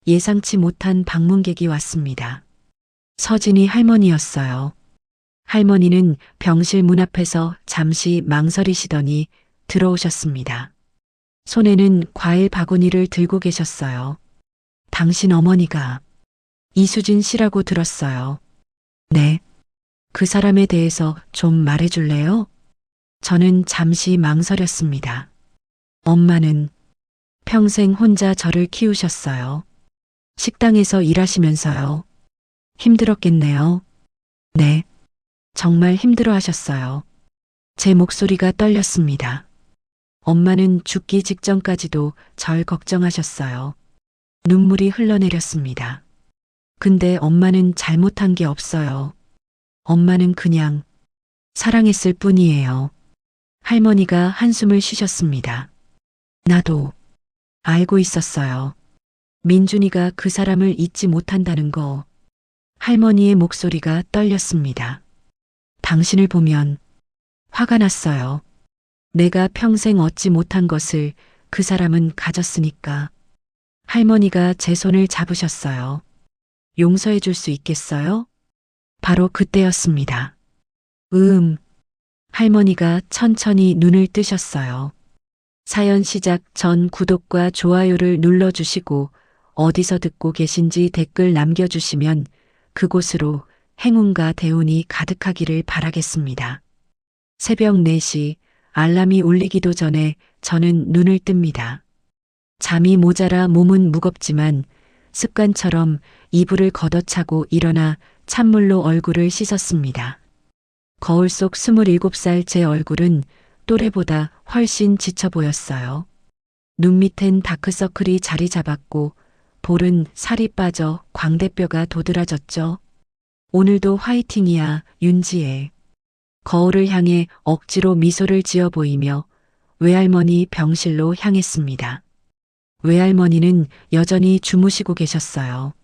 예상치 못한 방문객이 왔습니다. 서진이 할머니였어요. 할머니는 병실 문 앞에서 잠시 망설이시더니 들어오셨습니다. 손에는 과일 바구니를 들고 계셨어요. 당신 어머니가 이수진 씨라고 들었어요. 네. 그 사람에 대해서 좀 말해줄래요? 저는 잠시 망설였습니다. 엄마는 평생 혼자 저를 키우셨어요. 식당에서 일하시면서요. 힘들었겠네요. 네. 정말 힘들어 하셨어요. 제 목소리가 떨렸습니다. 엄마는 죽기 직전까지도 절 걱정하셨어요. 눈물이 흘러내렸습니다. 근데 엄마는 잘못한 게 없어요. 엄마는 그냥 사랑했을 뿐이에요. 할머니가 한숨을 쉬셨습니다. 나도 알고 있었어요. 민준이가 그 사람을 잊지 못한다는 거. 할머니의 목소리가 떨렸습니다. 당신을 보면 화가 났어요. 내가 평생 얻지 못한 것을 그 사람은 가졌으니까. 할머니가 제 손을 잡으셨어요. 용서해 줄 수 있겠어요? 바로 그때였습니다. 할머니가 천천히 눈을 뜨셨어요. 사연 시작 전 구독과 좋아요를 눌러주시고 어디서 듣고 계신지 댓글 남겨주시면 그곳으로 행운과 대운이 가득하기를 바라겠습니다. 새벽 4시 알람이 울리기도 전에 저는 눈을 뜹니다. 잠이 모자라 몸은 무겁지만 습관처럼 이불을 걷어차고 일어나 찬물로 얼굴을 씻었습니다. 거울 속 27살 제 얼굴은 또래보다 훨씬 지쳐 보였어요. 눈 밑엔 다크서클이 자리 잡았고 볼은 살이 빠져 광대뼈가 도드라졌죠. 오늘도 화이팅이야, 윤지혜. 거울을 향해 억지로 미소를 지어 보이며 외할머니 병실로 향했습니다. 외할머니는 여전히 주무시고 계셨어요.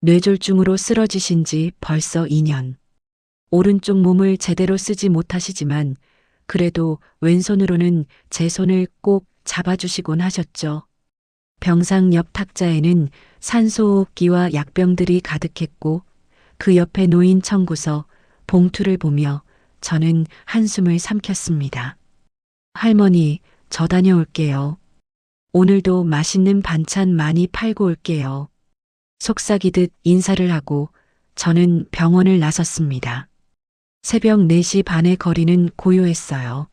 뇌졸중으로 쓰러지신 지 벌써 2년. 오른쪽 몸을 제대로 쓰지 못하시지만 그래도 왼손으로는 제 손을 꼭 잡아주시곤 하셨죠. 병상 옆 탁자에는 산소호흡기와 약병들이 가득했고 그 옆에 놓인 청구서, 봉투를 보며 저는 한숨을 삼켰습니다. 할머니, 저 다녀올게요. 오늘도 맛있는 반찬 많이 팔고 올게요. 속삭이듯 인사를 하고 저는 병원을 나섰습니다. 새벽 4시 반의 거리는 고요했어요.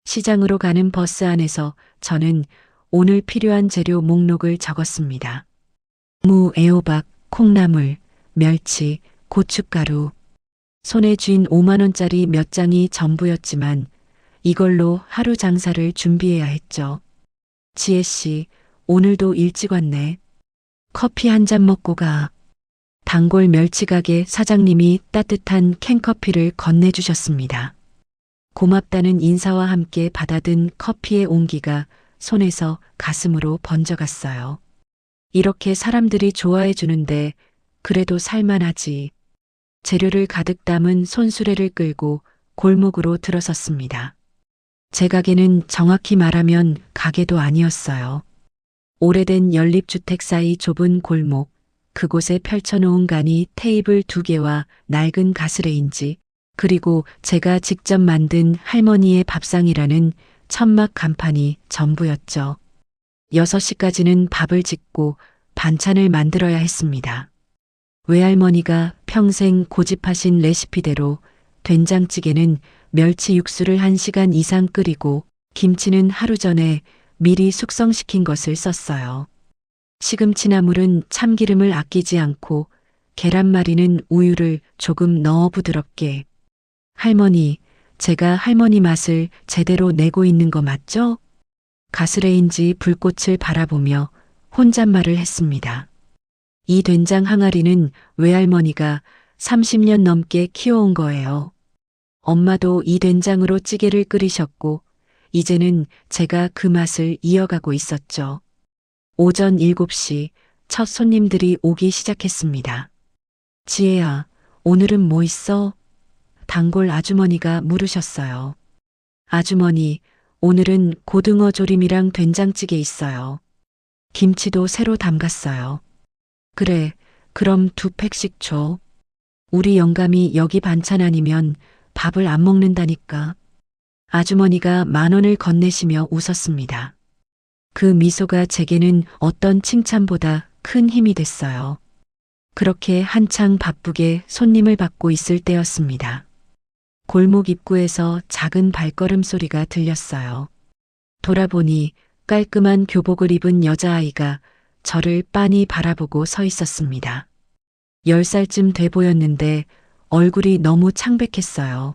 시장으로 가는 버스 안에서 저는 오늘 필요한 재료 목록을 적었습니다. 무, 애호박, 콩나물, 멸치, 고춧가루. 손에 쥔 5만 원짜리 몇 장이 전부였지만 이걸로 하루 장사를 준비해야 했죠. 지혜 씨, 오늘도 일찍 왔네. 커피 한 잔 먹고 가. 단골 멸치가게 사장님이 따뜻한 캔커피를 건네주셨습니다. 고맙다는 인사와 함께 받아든 커피의 온기가 손에서 가슴으로 번져갔어요. 이렇게 사람들이 좋아해 주는데 그래도 살만하지. 재료를 가득 담은 손수레를 끌고 골목으로 들어섰습니다. 제 가게는 정확히 말하면 가게도 아니었어요. 오래된 연립주택 사이 좁은 골목, 그곳에 펼쳐놓은 간이 테이블 2개와 낡은 가스레인지, 그리고 제가 직접 만든 할머니의 밥상이라는 천막 간판이 전부였죠. 6시까지는 밥을 짓고 반찬을 만들어야 했습니다. 외할머니가 평생 고집하신 레시피대로 된장찌개는 멸치 육수를 1시간 이상 끓이고 김치는 하루 전에 미리 숙성시킨 것을 썼어요. 시금치나물은 참기름을 아끼지 않고 계란말이는 우유를 조금 넣어 부드럽게. 할머니, 제가 할머니 맛을 제대로 내고 있는 거 맞죠? 가스레인지 불꽃을 바라보며 혼잣말을 했습니다. 이 된장 항아리는 외할머니가 30년 넘게 키워온 거예요. 엄마도 이 된장으로 찌개를 끓이셨고 이제는 제가 그 맛을 이어가고 있었죠. 오전 7시 첫 손님들이 오기 시작했습니다. 지혜야, 오늘은 뭐 있어? 단골 아주머니가 물으셨어요. 아주머니, 오늘은 고등어 조림이랑 된장찌개 있어요. 김치도 새로 담갔어요. 그래, 그럼 2팩씩 줘. 우리 영감이 여기 반찬 아니면 밥을 안 먹는다니까. 아주머니가 10,000원을 건네시며 웃었습니다. 그 미소가 제게는 어떤 칭찬보다 큰 힘이 됐어요. 그렇게 한창 바쁘게 손님을 받고 있을 때였습니다. 골목 입구에서 작은 발걸음 소리가 들렸어요. 돌아보니 깔끔한 교복을 입은 여자아이가 저를 빤히 바라보고 서 있었습니다. 10살쯤 돼 보였는데 얼굴이 너무 창백했어요.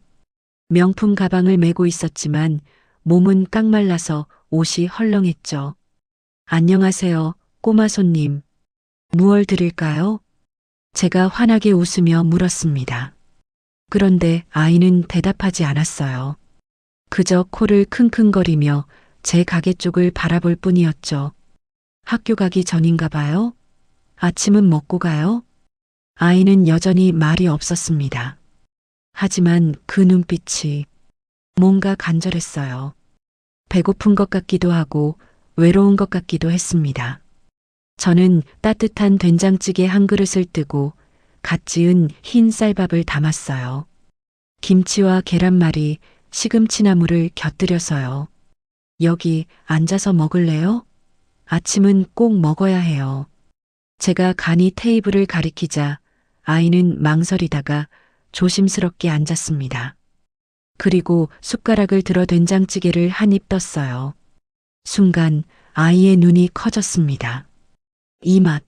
명품 가방을 메고 있었지만 몸은 깡말라서 옷이 헐렁했죠. 안녕하세요, 꼬마 손님. 무얼 드릴까요? 제가 환하게 웃으며 물었습니다. 그런데 아이는 대답하지 않았어요. 그저 코를 킁킁거리며 제 가게 쪽을 바라볼 뿐이었죠. 학교 가기 전인가 봐요? 아침은 먹고 가요? 아이는 여전히 말이 없었습니다. 하지만 그 눈빛이 뭔가 간절했어요. 배고픈 것 같기도 하고 외로운 것 같기도 했습니다. 저는 따뜻한 된장찌개 한 그릇을 뜨고 갓 지은 흰 쌀밥을 담았어요. 김치와 계란말이, 시금치나물을 곁들여서요. 여기 앉아서 먹을래요? 아침은 꼭 먹어야 해요. 제가 간이 테이블을 가리키자 아이는 망설이다가 조심스럽게 앉았습니다. 그리고 숟가락을 들어 된장찌개를 한 입 떴어요. 순간 아이의 눈이 커졌습니다. 이 맛.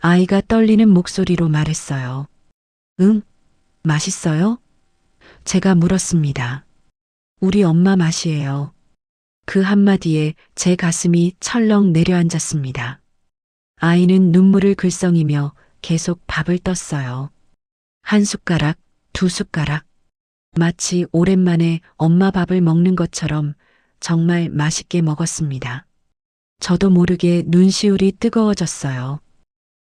아이가 떨리는 목소리로 말했어요. 응? 맛있어요? 제가 물었습니다. 우리 엄마 맛이에요. 그 한마디에 제 가슴이 철렁 내려앉았습니다. 아이는 눈물을 글썽이며 계속 밥을 떴어요. 한 숟가락, 2숟가락. 마치 오랜만에 엄마 밥을 먹는 것처럼 정말 맛있게 먹었습니다. 저도 모르게 눈시울이 뜨거워졌어요.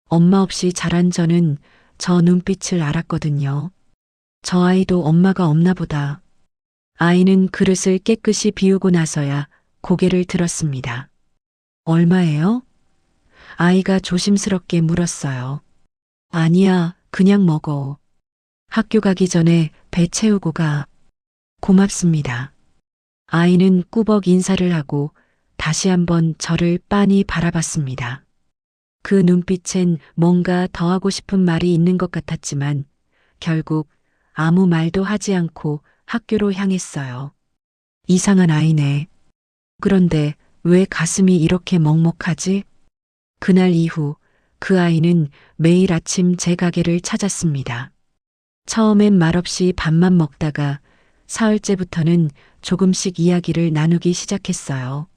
엄마 없이 자란 저는 저 눈빛을 알았거든요. 저 아이도 엄마가 없나 보다. 아이는 그릇을 깨끗이 비우고 나서야 고개를 들었습니다. 얼마예요? 아이가 조심스럽게 물었어요. 아니야, 그냥 먹어. 학교 가기 전에 배 채우고 가. 고맙습니다. 아이는 꾸벅 인사를 하고 다시 한번 저를 빤히 바라봤습니다. 그 눈빛엔 뭔가 더 하고 싶은 말이 있는 것 같았지만 결국 아무 말도 하지 않고 학교로 향했어요. 이상한 아이네. 그런데 왜 가슴이 이렇게 먹먹하지? 그날 이후 그 아이는 매일 아침 제 가게를 찾았습니다. 처음엔 말없이 밥만 먹다가 사흘째부터는 조금씩 이야기를 나누기 시작했어요.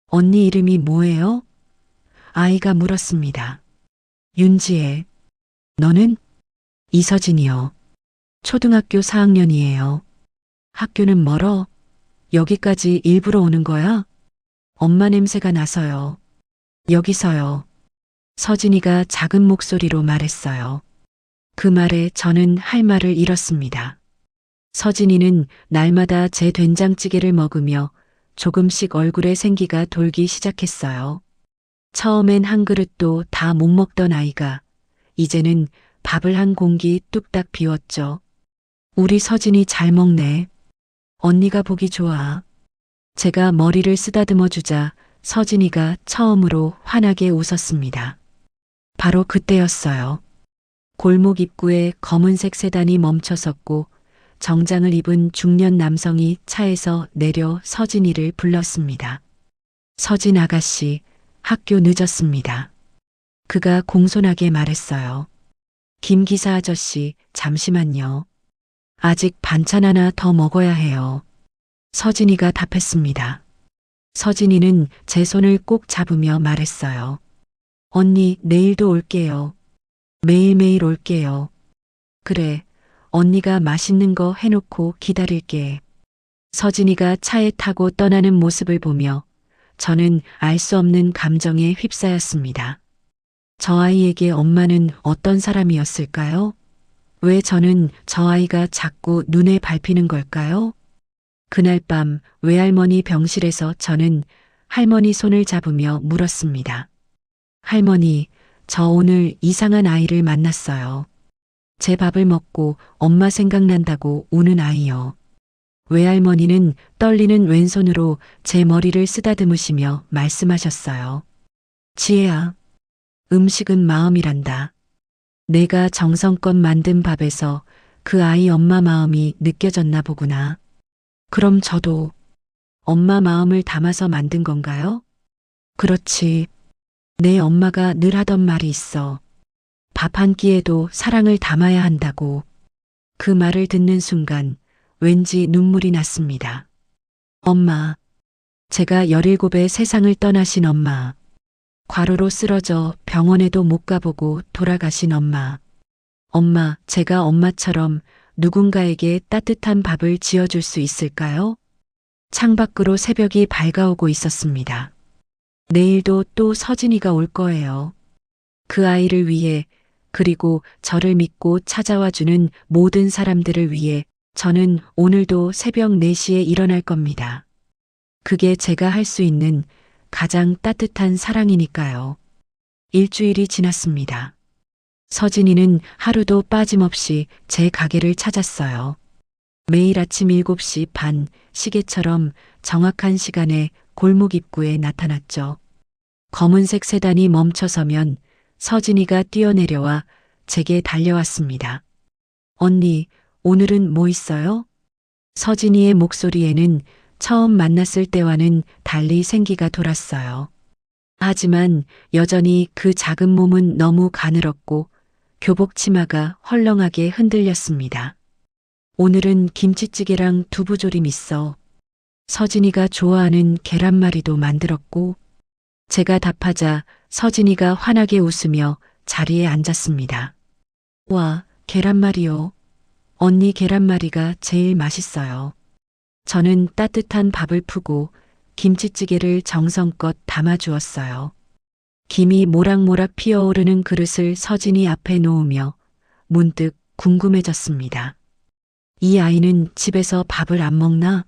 언니 이름이 뭐예요? 아이가 물었습니다. 윤지혜. 너는? 이서진이요. 초등학교 4학년이에요. 학교는 멀어? 여기까지 일부러 오는 거야? 엄마 냄새가 나서요. 여기서요. 서진이가 작은 목소리로 말했어요. 그 말에 저는 할 말을 잃었습니다. 서진이는 날마다 제 된장찌개를 먹으며 조금씩 얼굴에 생기가 돌기 시작했어요. 처음엔 한 그릇도 다 못 먹던 아이가 이제는 밥을 한 공기 뚝딱 비웠죠. 우리 서진이 잘 먹네. 언니가 보기 좋아. 제가 머리를 쓰다듬어 주자 서진이가 처음으로 환하게 웃었습니다. 바로 그때였어요. 골목 입구에 검은색 세단이 멈춰섰고 정장을 입은 중년 남성이 차에서 내려 서진이를 불렀습니다. 서진 아가씨, 학교 늦었습니다. 그가 공손하게 말했어요. 김 기사 아저씨, 잠시만요. 아직 반찬 하나 더 먹어야 해요. 서진이가 답했습니다. 서진이는 제 손을 꼭 잡으며 말했어요. 언니, 내일도 올게요. 매일매일 올게요. 그래, 언니가 맛있는 거 해놓고 기다릴게. 서진이가 차에 타고 떠나는 모습을 보며 저는 알 수 없는 감정에 휩싸였습니다. 저 아이에게 엄마는 어떤 사람이었을까요? 왜 저는 저 아이가 자꾸 눈에 밟히는 걸까요? 그날 밤 외할머니 병실에서 저는 할머니 손을 잡으며 물었습니다. 할머니, 저 오늘 이상한 아이를 만났어요. 제 밥을 먹고 엄마 생각난다고 우는 아이요. 외할머니는 떨리는 왼손으로 제 머리를 쓰다듬으시며 말씀하셨어요. 지혜야, 음식은 마음이란다. 내가 정성껏 만든 밥에서 그 아이 엄마 마음이 느껴졌나 보구나. 그럼 저도 엄마 마음을 담아서 만든 건가요? 그렇지. 내 엄마가 늘 하던 말이 있어. 밥 한 끼에도 사랑을 담아야 한다고. 그 말을 듣는 순간 왠지 눈물이 났습니다. 엄마. 제가 17에 세상을 떠나신 엄마. 과로로 쓰러져 병원에도 못 가보고 돌아가신 엄마. 엄마, 제가 엄마처럼 누군가에게 따뜻한 밥을 지어줄 수 있을까요? 창밖으로 새벽이 밝아오고 있었습니다. 내일도 또 서진이가 올 거예요. 그 아이를 위해, 그리고 저를 믿고 찾아와 주는 모든 사람들을 위해 저는 오늘도 새벽 4시에 일어날 겁니다. 그게 제가 할 수 있는 가장 따뜻한 사랑이니까요. 일주일이 지났습니다. 서진이는 하루도 빠짐없이 제 가게를 찾았어요. 매일 아침 7시 반 시계처럼 정확한 시간에 골목 입구에 나타났죠. 검은색 세단이 멈춰서면 서진이가 뛰어내려와 제게 달려왔습니다. 언니, 오늘은 뭐 있어요? 서진이의 목소리에는 처음 만났을 때와는 달리 생기가 돌았어요. 하지만 여전히 그 작은 몸은 너무 가늘었고 교복 치마가 헐렁하게 흔들렸습니다. 오늘은 김치찌개랑 두부조림 있어. 서진이가 좋아하는 계란말이도 만들었고, 제가 답하자 서진이가 환하게 웃으며 자리에 앉았습니다. 와, 계란말이요. 언니 계란말이가 제일 맛있어요. 저는 따뜻한 밥을 푸고 김치찌개를 정성껏 담아주었어요. 김이 모락모락 피어오르는 그릇을 서진이 앞에 놓으며 문득 궁금해졌습니다. 이 아이는 집에서 밥을 안 먹나?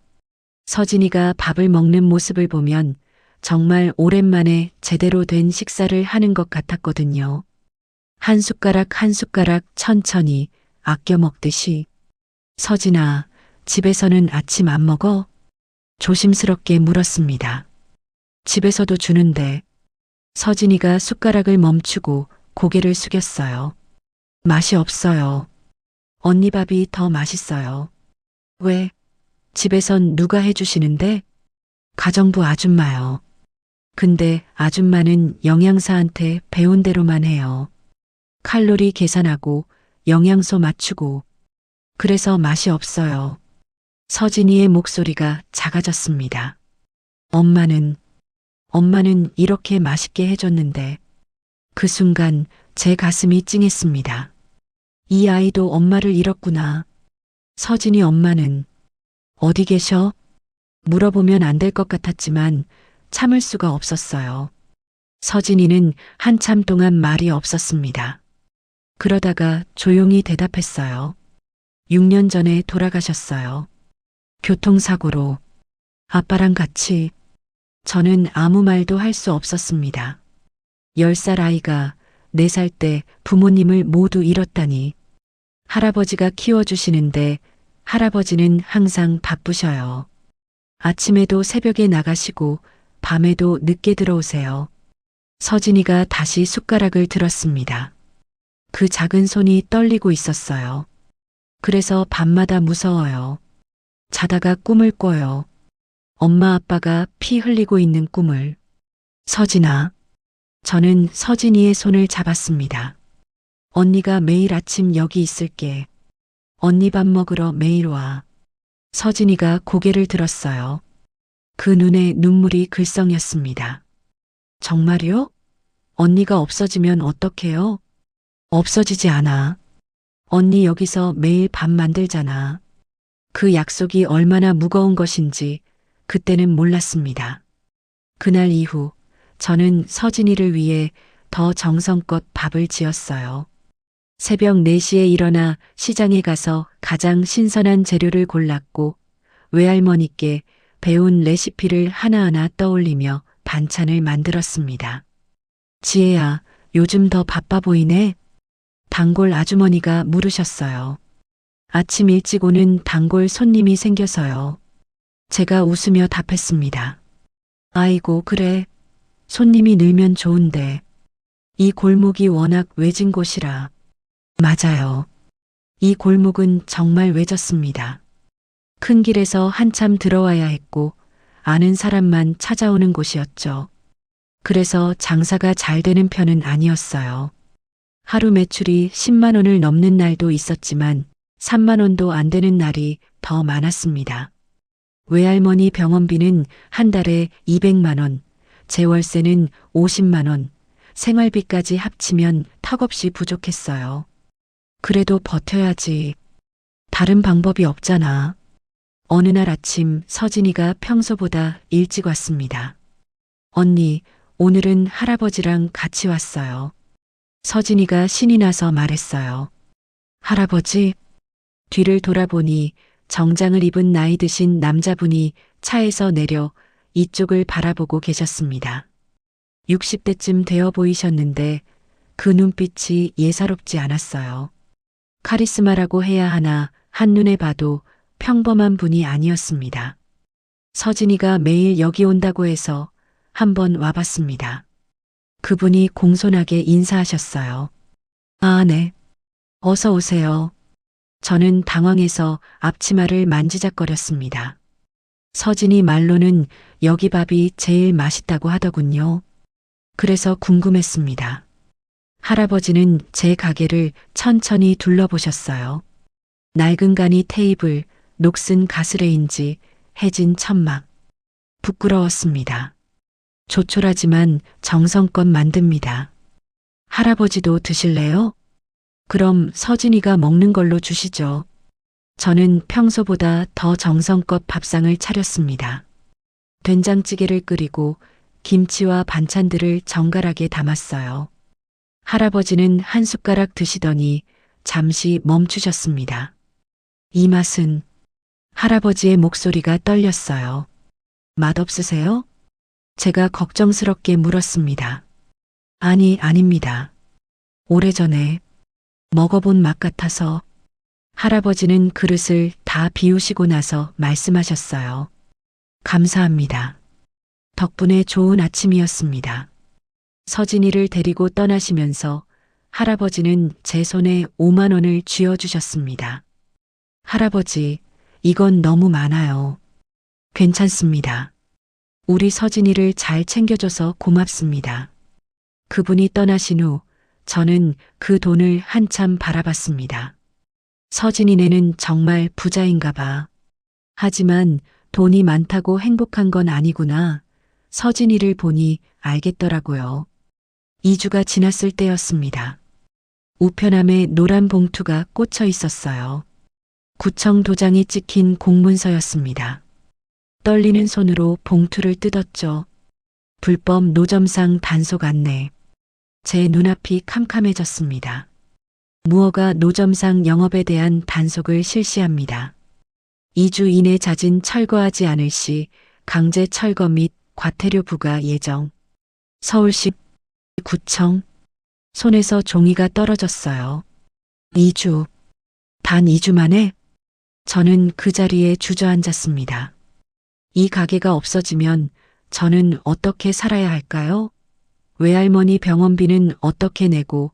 서진이가 밥을 먹는 모습을 보면 정말 오랜만에 제대로 된 식사를 하는 것 같았거든요. 한 숟가락 한 숟가락 천천히 아껴 먹듯이. 서진아, 집에서는 아침 안 먹어? 조심스럽게 물었습니다. 집에서도 주는데. 서진이가 숟가락을 멈추고 고개를 숙였어요. 맛이 없어요. 언니 밥이 더 맛있어요. 왜? 집에선 누가 해주시는데? 가정부 아줌마요. 근데 아줌마는 영양사한테 배운 대로만 해요. 칼로리 계산하고 영양소 맞추고. 그래서 맛이 없어요. 서진이의 목소리가 작아졌습니다. 엄마는 이렇게 맛있게 해줬는데. 그 순간 제 가슴이 찡했습니다. 이 아이도 엄마를 잃었구나. 서진이 엄마는 어디 계셔? 물어보면 안 될 것 같았지만 참을 수가 없었어요. 서진이는 한참 동안 말이 없었습니다. 그러다가 조용히 대답했어요. 6년 전에 돌아가셨어요. 교통사고로. 아빠랑 같이. 저는 아무 말도 할 수 없었습니다. 10살 아이가 4살 때 부모님을 모두 잃었다니. 할아버지가 키워주시는데 할아버지는 항상 바쁘셔요. 아침에도 새벽에 나가시고 밤에도 늦게 들어오세요. 서진이가 다시 숟가락을 들었습니다. 그 작은 손이 떨리고 있었어요. 그래서 밤마다 무서워요. 자다가 꿈을 꿔요. 엄마 아빠가 피 흘리고 있는 꿈을. 서진아. 저는 서진이의 손을 잡았습니다. 언니가 매일 아침 여기 있을게. 언니 밥 먹으러 매일 와. 서진이가 고개를 들었어요. 그 눈에 눈물이 글썽였습니다. 정말요? 언니가 없어지면 어떡해요? 없어지지 않아. 언니 여기서 매일 밥 만들잖아. 그 약속이 얼마나 무거운 것인지 그때는 몰랐습니다. 그날 이후 저는 서진이를 위해 더 정성껏 밥을 지었어요. 새벽 4시에 일어나 시장에 가서 가장 신선한 재료를 골랐고 외할머니께 배운 레시피를 하나하나 떠올리며 반찬을 만들었습니다. 지혜야, 요즘 더 바빠 보이네. 단골 아주머니가 물으셨어요. 아침 일찍 오는 단골 손님이 생겨서요. 제가 웃으며 답했습니다. 아이고, 그래. 손님이 늘면 좋은데. 이 골목이 워낙 외진 곳이라. 맞아요. 이 골목은 정말 외졌습니다. 큰 길에서 한참 들어와야 했고, 아는 사람만 찾아오는 곳이었죠. 그래서 장사가 잘 되는 편은 아니었어요. 하루 매출이 10만 원을 넘는 날도 있었지만 3만 원도 안 되는 날이 더 많았습니다. 외할머니 병원비는 한 달에 200만 원, 제 월세는 50만 원, 생활비까지 합치면 턱없이 부족했어요. 그래도 버텨야지. 다른 방법이 없잖아. 어느 날 아침 서진이가 평소보다 일찍 왔습니다. 언니, 오늘은 할아버지랑 같이 왔어요. 서진이가 신이 나서 말했어요. 할아버지? 뒤를 돌아보니 정장을 입은 나이 드신 남자분이 차에서 내려 이쪽을 바라보고 계셨습니다. 60대쯤 되어 보이셨는데 그 눈빛이 예사롭지 않았어요. 카리스마라고 해야 하나 한눈에 봐도 평범한 분이 아니었습니다. 서진이가 매일 여기 온다고 해서 한번 와봤습니다. 그분이 공손하게 인사하셨어요. 아, 네. 어서 오세요. 저는 당황해서 앞치마를 만지작거렸습니다. 서진이 말로는 여기 밥이 제일 맛있다고 하더군요. 그래서 궁금했습니다. 할아버지는 제 가게를 천천히 둘러보셨어요. 낡은 가니 테이블, 녹슨 가스레인지, 해진 천막. 부끄러웠습니다. 조촐하지만 정성껏 만듭니다. 할아버지도 드실래요? 그럼 서진이가 먹는 걸로 주시죠. 저는 평소보다 더 정성껏 밥상을 차렸습니다. 된장찌개를 끓이고 김치와 반찬들을 정갈하게 담았어요. 할아버지는 한 숟가락 드시더니 잠시 멈추셨습니다. 이 맛은? 할아버지의 목소리가 떨렸어요. 맛없으세요? 제가 걱정스럽게 물었습니다. 아닙니다. 오래전에 먹어본 맛 같아서. 할아버지는 그릇을 다 비우시고 나서 말씀하셨어요. 감사합니다. 덕분에 좋은 아침이었습니다. 서진이를 데리고 떠나시면서 할아버지는 제 손에 5만 원을 쥐어주셨습니다. 할아버지, 이건 너무 많아요. 괜찮습니다. 우리 서진이를 잘 챙겨줘서 고맙습니다. 그분이 떠나신 후 저는 그 돈을 한참 바라봤습니다. 서진이네는 정말 부자인가 봐. 하지만 돈이 많다고 행복한 건 아니구나. 서진이를 보니 알겠더라고요. 2주가 지났을 때였습니다. 우편함에 노란 봉투가 꽂혀 있었어요. 구청 도장이 찍힌 공문서였습니다. 떨리는 손으로 봉투를 뜯었죠. 불법 노점상 단속 안내. 제 눈앞이 캄캄해졌습니다. 무허가 노점상 영업에 대한 단속을 실시합니다. 2주 이내 자진 철거하지 않을 시 강제 철거 및 과태료 부과 예정. 서울시 구청. 손에서 종이가 떨어졌어요. 2주. 단 2주 만에? 저는 그 자리에 주저앉았습니다. 이 가게가 없어지면 저는 어떻게 살아야 할까요? 외할머니 병원비는 어떻게 내고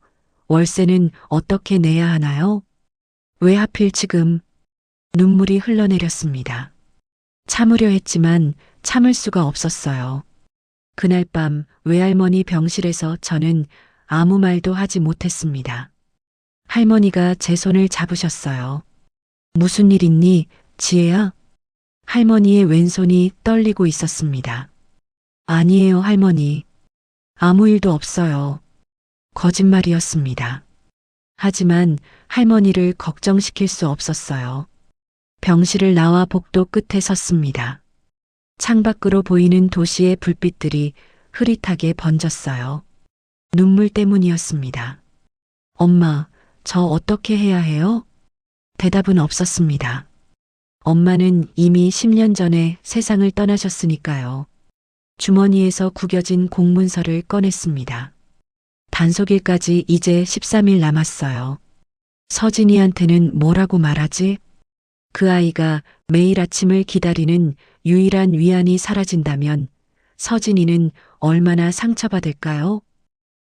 월세는 어떻게 내야 하나요? 왜 하필 지금? 눈물이 흘러내렸습니다. 참으려 했지만 참을 수가 없었어요. 그날 밤 외할머니 병실에서 저는 아무 말도 하지 못했습니다. 할머니가 제 손을 잡으셨어요. 무슨 일 있니, 지혜야? 할머니의 왼손이 떨리고 있었습니다. 아니에요, 할머니. 아무 일도 없어요. 거짓말이었습니다. 하지만 할머니를 걱정시킬 수 없었어요. 병실을 나와 복도 끝에 섰습니다. 창밖으로 보이는 도시의 불빛들이 흐릿하게 번졌어요. 눈물 때문이었습니다. 엄마, 저 어떻게 해야 해요? 대답은 없었습니다. 엄마는 이미 10년 전에 세상을 떠나셨으니까요. 주머니에서 구겨진 공문서를 꺼냈습니다. 단속일까지 이제 13일 남았어요. 서진이한테는 뭐라고 말하지? 그 아이가 매일 아침을 기다리는 유일한 위안이 사라진다면 서진이는 얼마나 상처받을까요?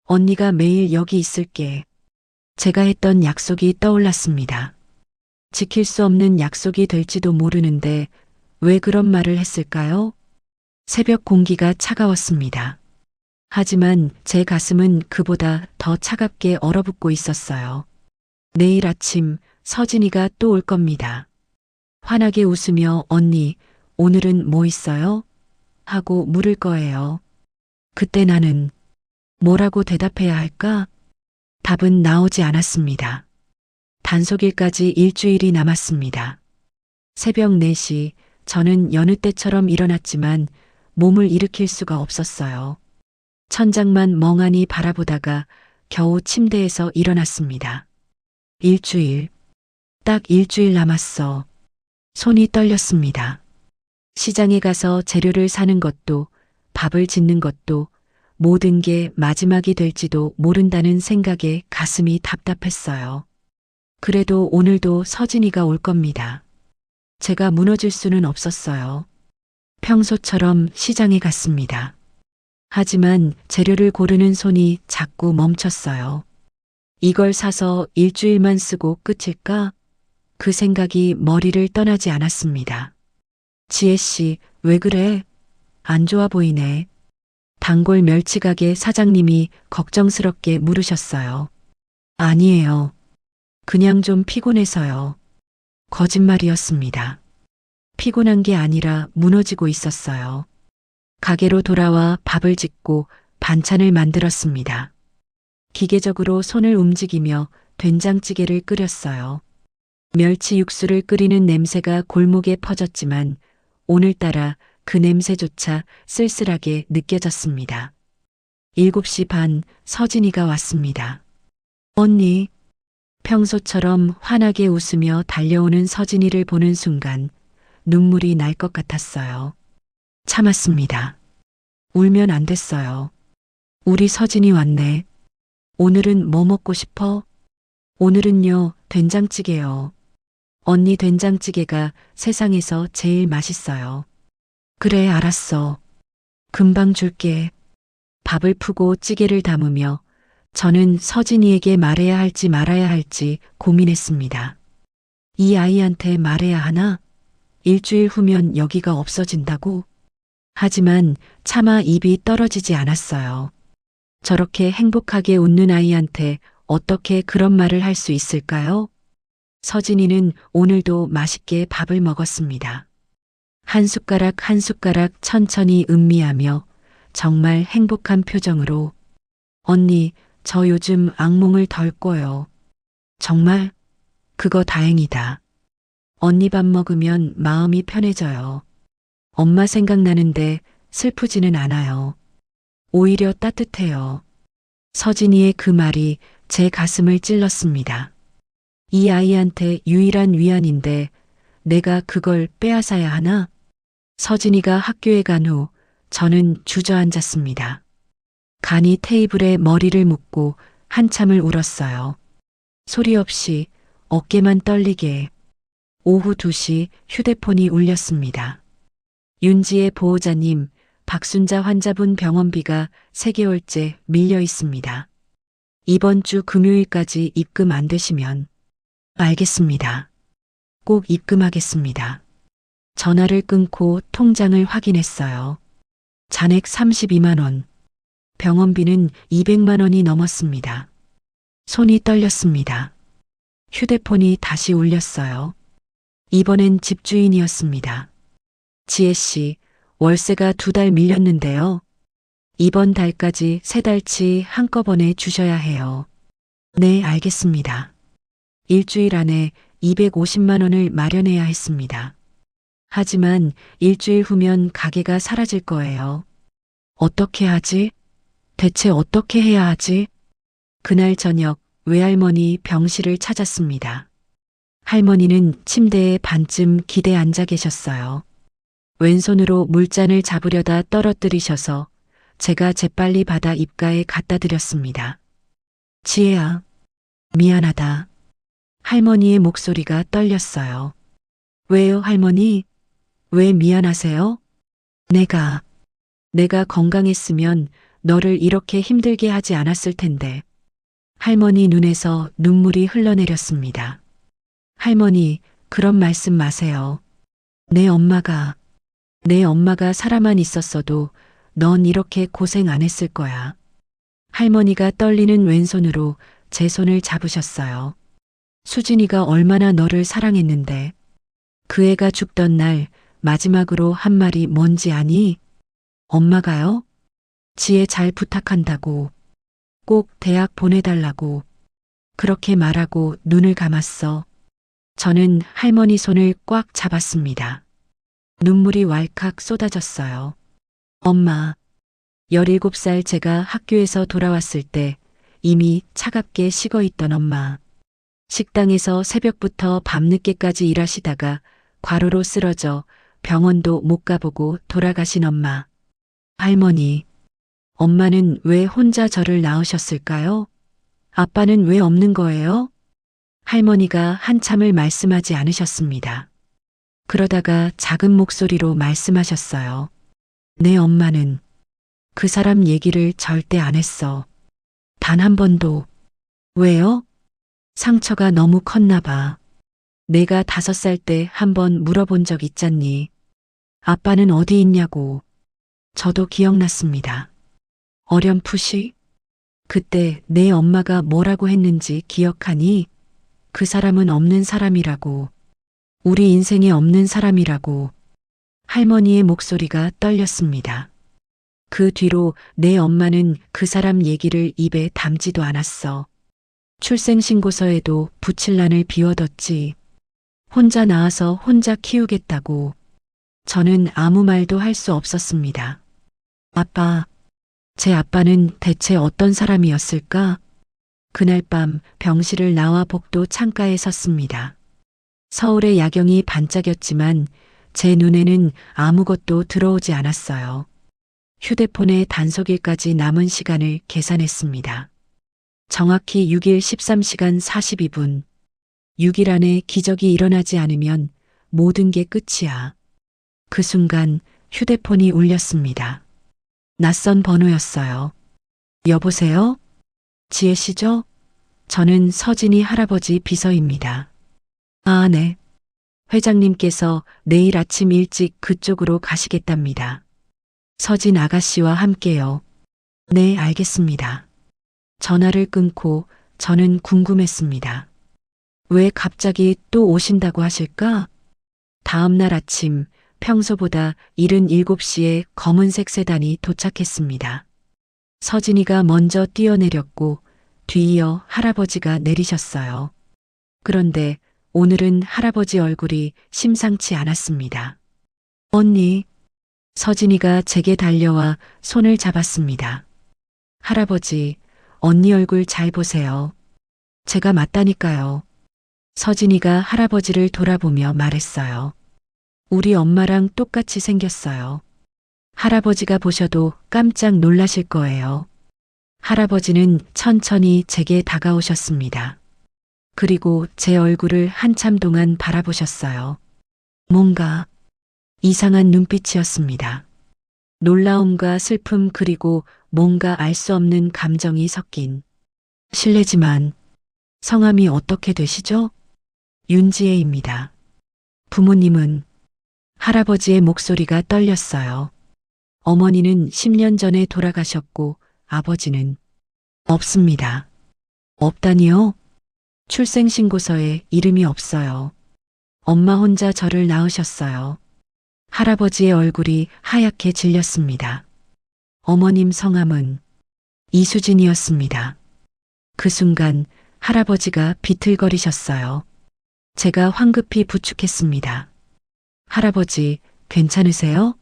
언니가 매일 여기 있을게. 제가 했던 약속이 떠올랐습니다. 지킬 수 없는 약속이 될지도 모르는데 왜 그런 말을 했을까요? 새벽 공기가 차가웠습니다. 하지만 제 가슴은 그보다 더 차갑게 얼어붙고 있었어요. 내일 아침 서진이가 또 올 겁니다. 환하게 웃으며 언니, 오늘은 뭐 있어요? 하고 물을 거예요. 그때 나는 뭐라고 대답해야 할까? 답은 나오지 않았습니다. 단속일까지 일주일이 남았습니다. 새벽 4시 저는 여느 때처럼 일어났지만 몸을 일으킬 수가 없었어요. 천장만 멍하니 바라보다가 겨우 침대에서 일어났습니다. 일주일. 딱 일주일 남았어. 손이 떨렸습니다. 시장에 가서 재료를 사는 것도 밥을 짓는 것도 모든 게 마지막이 될지도 모른다는 생각에 가슴이 답답했어요. 그래도 오늘도 서진이가 올 겁니다. 제가 무너질 수는 없었어요. 평소처럼 시장에 갔습니다. 하지만 재료를 고르는 손이 자꾸 멈췄어요. 이걸 사서 일주일만 쓰고 끝일까? 그 생각이 머리를 떠나지 않았습니다. 지혜 씨, 왜 그래? 안 좋아 보이네. 단골 멸치가게 사장님이 걱정스럽게 물으셨어요. 아니에요. 그냥 좀 피곤해서요. 거짓말이었습니다. 피곤한 게 아니라 무너지고 있었어요. 가게로 돌아와 밥을 짓고 반찬을 만들었습니다. 기계적으로 손을 움직이며 된장찌개를 끓였어요. 멸치 육수를 끓이는 냄새가 골목에 퍼졌지만 오늘따라 그 냄새조차 쓸쓸하게 느껴졌습니다. 7시 반 서진이가 왔습니다. 언니, 평소처럼 환하게 웃으며 달려오는 서진이를 보는 순간 눈물이 날 것 같았어요. 참았습니다. 울면 안 됐어요. 우리 서진이 왔네. 오늘은 뭐 먹고 싶어? 오늘은요, 된장찌개요. 언니 된장찌개가 세상에서 제일 맛있어요. 그래, 알았어. 금방 줄게. 밥을 푸고 찌개를 담으며 저는 서진이에게 말해야 할지 말아야 할지 고민했습니다. 이 아이한테 말해야 하나? 일주일 후면 여기가 없어진다고? 하지만 차마 입이 떨어지지 않았어요. 저렇게 행복하게 웃는 아이한테 어떻게 그런 말을 할 수 있을까요? 서진이는 오늘도 맛있게 밥을 먹었습니다. 한 숟가락 한 숟가락 천천히 음미하며 정말 행복한 표정으로 언니, 저 요즘 악몽을 덜 꿔요. 정말? 그거 다행이다. 언니 밥 먹으면 마음이 편해져요. 엄마 생각나는데 슬프지는 않아요. 오히려 따뜻해요. 서진이의 그 말이 제 가슴을 찔렀습니다. 이 아이한테 유일한 위안인데 내가 그걸 빼앗아야 하나? 서진이가 학교에 간 후 저는 주저앉았습니다. 간이 테이블에 머리를 묻고 한참을 울었어요. 소리 없이 어깨만 떨리게. 오후 2시 휴대폰이 울렸습니다. 윤지의 보호자님, 박순자 환자분 병원비가 3개월째 밀려 있습니다. 이번 주 금요일까지 입금 안 되시면 알겠습니다. 꼭 입금하겠습니다. 전화를 끊고 통장을 확인했어요. 잔액 32만 원. 병원비는 200만 원이 넘었습니다. 손이 떨렸습니다. 휴대폰이 다시 울렸어요. 이번엔 집주인이었습니다. 지혜 씨, 월세가 2달 밀렸는데요. 이번 달까지 3달치 한꺼번에 주셔야 해요. 네, 알겠습니다. 일주일 안에 250만 원을 마련해야 했습니다. 하지만 일주일 후면 가게가 사라질 거예요. 어떻게 하지? 대체 어떻게 해야 하지? 그날 저녁 외할머니 병실을 찾았습니다. 할머니는 침대에 반쯤 기대 앉아 계셨어요. 왼손으로 물잔을 잡으려다 떨어뜨리셔서 제가 재빨리 받아 입가에 갖다 드렸습니다. 지혜야, 미안하다. 할머니의 목소리가 떨렸어요. 왜요, 할머니? 왜 미안하세요? 내가 건강했으면 너를 이렇게 힘들게 하지 않았을 텐데. 할머니 눈에서 눈물이 흘러내렸습니다. 할머니, 그런 말씀 마세요. 내 엄마가 살아만 있었어도 넌 이렇게 고생 안 했을 거야. 할머니가 떨리는 왼손으로 제 손을 잡으셨어요. 수진이가 얼마나 너를 사랑했는데. 그 애가 죽던 날 마지막으로 한 말이 뭔지 아니? 엄마가요? 지혜 잘 부탁한다고. 꼭 대학 보내달라고. 그렇게 말하고 눈을 감았어. 저는 할머니 손을 꽉 잡았습니다. 눈물이 왈칵 쏟아졌어요. 엄마, 17살 제가 학교에서 돌아왔을 때 이미 차갑게 식어 있던 엄마. 식당에서 새벽부터 밤늦게까지 일하시다가 과로로 쓰러져 병원도 못 가보고 돌아가신 엄마. 할머니, 엄마는 왜 혼자 저를 낳으셨을까요? 아빠는 왜 없는 거예요? 할머니가 한참을 말씀하지 않으셨습니다. 그러다가 작은 목소리로 말씀하셨어요. 내 엄마는 그 사람 얘기를 절대 안 했어. 단 한 번도. 왜요? 상처가 너무 컸나 봐. 내가 5살 때 한 번 물어본 적 있잖니. 아빠는 어디 있냐고. 저도 기억났습니다. 어렴풋이. 그때 내 엄마가 뭐라고 했는지 기억하니? 그 사람은 없는 사람이라고. 우리 인생에 없는 사람이라고. 할머니의 목소리가 떨렸습니다. 그 뒤로 내 엄마는 그 사람 얘기를 입에 담지도 않았어. 출생신고서에도 붙일란을 비워뒀지. 혼자 낳아서 혼자 키우겠다고. 저는 아무 말도 할 수 없었습니다. 아빠, 제 아빠는 대체 어떤 사람이었을까? 그날 밤 병실을 나와 복도 창가에 섰습니다. 서울의 야경이 반짝였지만 제 눈에는 아무것도 들어오지 않았어요. 휴대폰의 단속일까지 남은 시간을 계산했습니다. 정확히 6일 13시간 42분. 6일 안에 기적이 일어나지 않으면 모든 게 끝이야. 그 순간 휴대폰이 울렸습니다. 낯선 번호였어요. 여보세요? 지혜 씨죠? 저는 서진이 할아버지 비서입니다. 아, 네. 회장님께서 내일 아침 일찍 그쪽으로 가시겠답니다. 서진 아가씨와 함께요. 네, 알겠습니다. 전화를 끊고 저는 궁금했습니다. 왜 갑자기 또 오신다고 하실까? 다음 날 아침 평소보다 이른 7시에 검은색 세단이 도착했습니다. 서진이가 먼저 뛰어내렸고 뒤이어 할아버지가 내리셨어요. 그런데 오늘은 할아버지 얼굴이 심상치 않았습니다. 언니, 서진이가 제게 달려와 손을 잡았습니다. 할아버지, 언니 얼굴 잘 보세요. 제가 맞다니까요. 서진이가 할아버지를 돌아보며 말했어요. 우리 엄마랑 똑같이 생겼어요. 할아버지가 보셔도 깜짝 놀라실 거예요. 할아버지는 천천히 제게 다가오셨습니다. 그리고 제 얼굴을 한참 동안 바라보셨어요. 뭔가 이상한 눈빛이었습니다. 놀라움과 슬픔 그리고 뭔가 알 수 없는 감정이 섞인. 실례지만 성함이 어떻게 되시죠? 윤지혜입니다. 부모님은? 할아버지의 목소리가 떨렸어요. 어머니는 10년 전에 돌아가셨고 아버지는 없습니다. 없다니요? 출생신고서에 이름이 없어요. 엄마 혼자 저를 낳으셨어요. 할아버지의 얼굴이 하얗게 질렸습니다. 어머님 성함은 이수진이었습니다. 그 순간 할아버지가 비틀거리셨어요. 제가 황급히 부축했습니다. 할아버지, 괜찮으세요?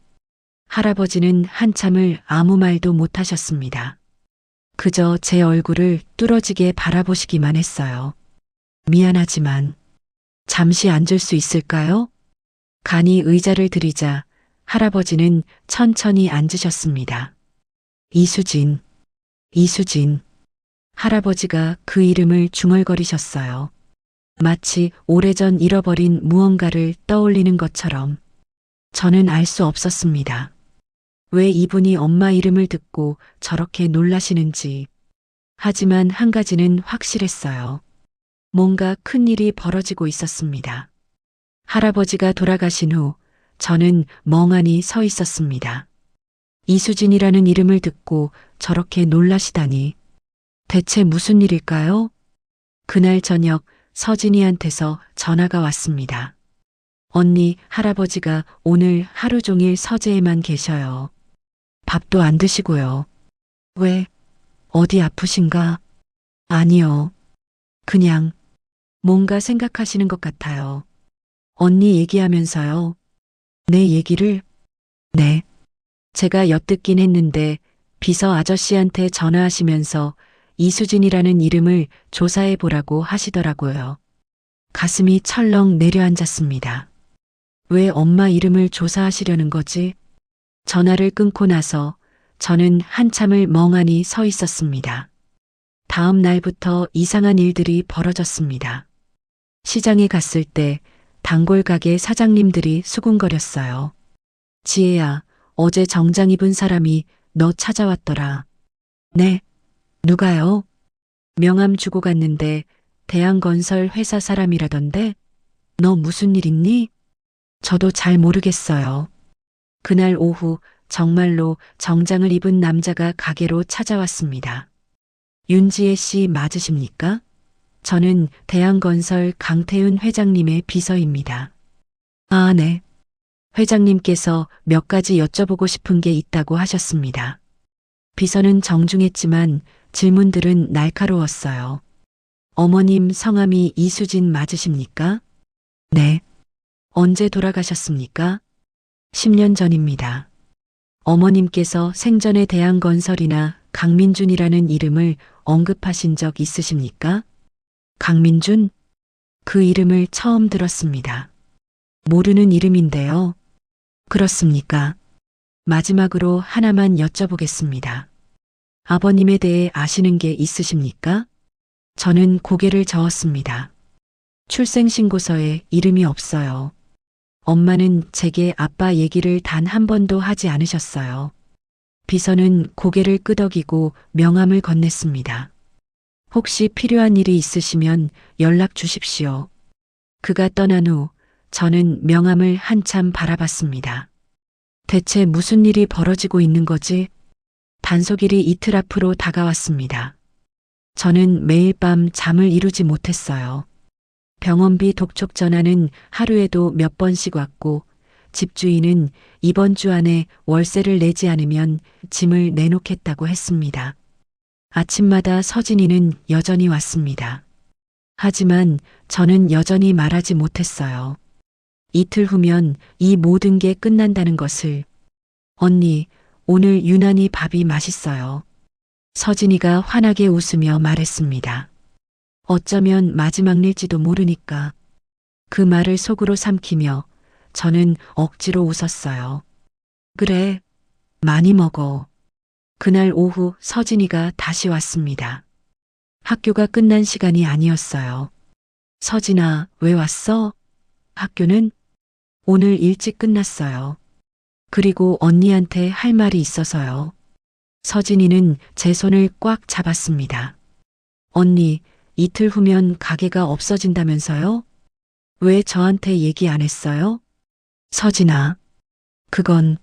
할아버지는 한참을 아무 말도 못하셨습니다. 그저 제 얼굴을 뚫어지게 바라보시기만 했어요. 미안하지만 잠시 앉을 수 있을까요? 간이 의자를 들이자 할아버지는 천천히 앉으셨습니다. 이수진. 할아버지가 그 이름을 중얼거리셨어요. 마치 오래전 잃어버린 무언가를 떠올리는 것처럼. 저는 알 수 없었습니다. 왜 이분이 엄마 이름을 듣고 저렇게 놀라시는지. 하지만 한 가지는 확실했어요. 뭔가 큰 일이 벌어지고 있었습니다. 할아버지가 돌아가신 후 저는 멍하니 서 있었습니다. 이수진이라는 이름을 듣고 저렇게 놀라시다니. 대체 무슨 일일까요? 그날 저녁 서진이한테서 전화가 왔습니다. 언니, 할아버지가 오늘 하루 종일 서재에만 계셔요. 밥도 안 드시고요. 왜? 어디 아프신가? 아니요. 그냥 뭔가 생각하시는 것 같아요. 언니 얘기하면서요. 내 얘기를? 네. 제가 엿듣긴 했는데 비서 아저씨한테 전화하시면서 이수진이라는 이름을 조사해 보라고 하시더라고요. 가슴이 철렁 내려앉았습니다. 왜 엄마 이름을 조사하시려는 거지? 전화를 끊고 나서 저는 한참을 멍하니 서 있었습니다. 다음 날부터 이상한 일들이 벌어졌습니다. 시장에 갔을 때 단골 가게 사장님들이 수군거렸어요. 지혜야, 어제 정장 입은 사람이 너 찾아왔더라. 네. 누가요? 명함 주고 갔는데 대한건설 회사 사람이라던데? 너 무슨 일 있니? 저도 잘 모르겠어요. 그날 오후 정말로 정장을 입은 남자가 가게로 찾아왔습니다. 윤지혜 씨 맞으십니까? 저는 대한건설 강태윤 회장님의 비서입니다. 아, 네. 회장님께서 몇 가지 여쭤보고 싶은 게 있다고 하셨습니다. 비서는 정중했지만 질문들은 날카로웠어요. 어머님 성함이 이수진 맞으십니까? 네. 언제 돌아가셨습니까? 10년 전입니다. 어머님께서 생전에 대한건설이나 강민준이라는 이름을 언급하신 적 있으십니까? 강민준? 그 이름을 처음 들었습니다. 모르는 이름인데요. 그렇습니까? 마지막으로 하나만 여쭤보겠습니다. 아버님에 대해 아시는 게 있으십니까? 저는 고개를 저었습니다. 출생신고서에 이름이 없어요. 엄마는 제게 아빠 얘기를 단 한 번도 하지 않으셨어요. 비서는 고개를 끄덕이고 명함을 건넸습니다. 혹시 필요한 일이 있으시면 연락 주십시오. 그가 떠난 후 저는 명함을 한참 바라봤습니다. 대체 무슨 일이 벌어지고 있는 거지? 단속일이 이틀 앞으로 다가왔습니다. 저는 매일 밤 잠을 이루지 못했어요. 병원비 독촉 전화는 하루에도 몇 번씩 왔고 집주인은 이번 주 안에 월세를 내지 않으면 짐을 내놓겠다고 했습니다. 아침마다 서진이는 여전히 왔습니다. 하지만 저는 여전히 말하지 못했어요. 이틀 후면 이 모든 게 끝난다는 것을. 언니, 오늘 유난히 밥이 맛있어요. 서진이가 환하게 웃으며 말했습니다. 어쩌면 마지막일지도 모르니까. 그 말을 속으로 삼키며 저는 억지로 웃었어요. 그래, 많이 먹어. 그날 오후 서진이가 다시 왔습니다. 학교가 끝난 시간이 아니었어요. 서진아, 왜 왔어? 학교는? 오늘 일찍 끝났어요. 그리고 언니한테 할 말이 있어서요. 서진이는 제 손을 꽉 잡았습니다. 언니, 이틀 후면 가게가 없어진다면서요? 왜 저한테 얘기 안 했어요? 서진아, 그건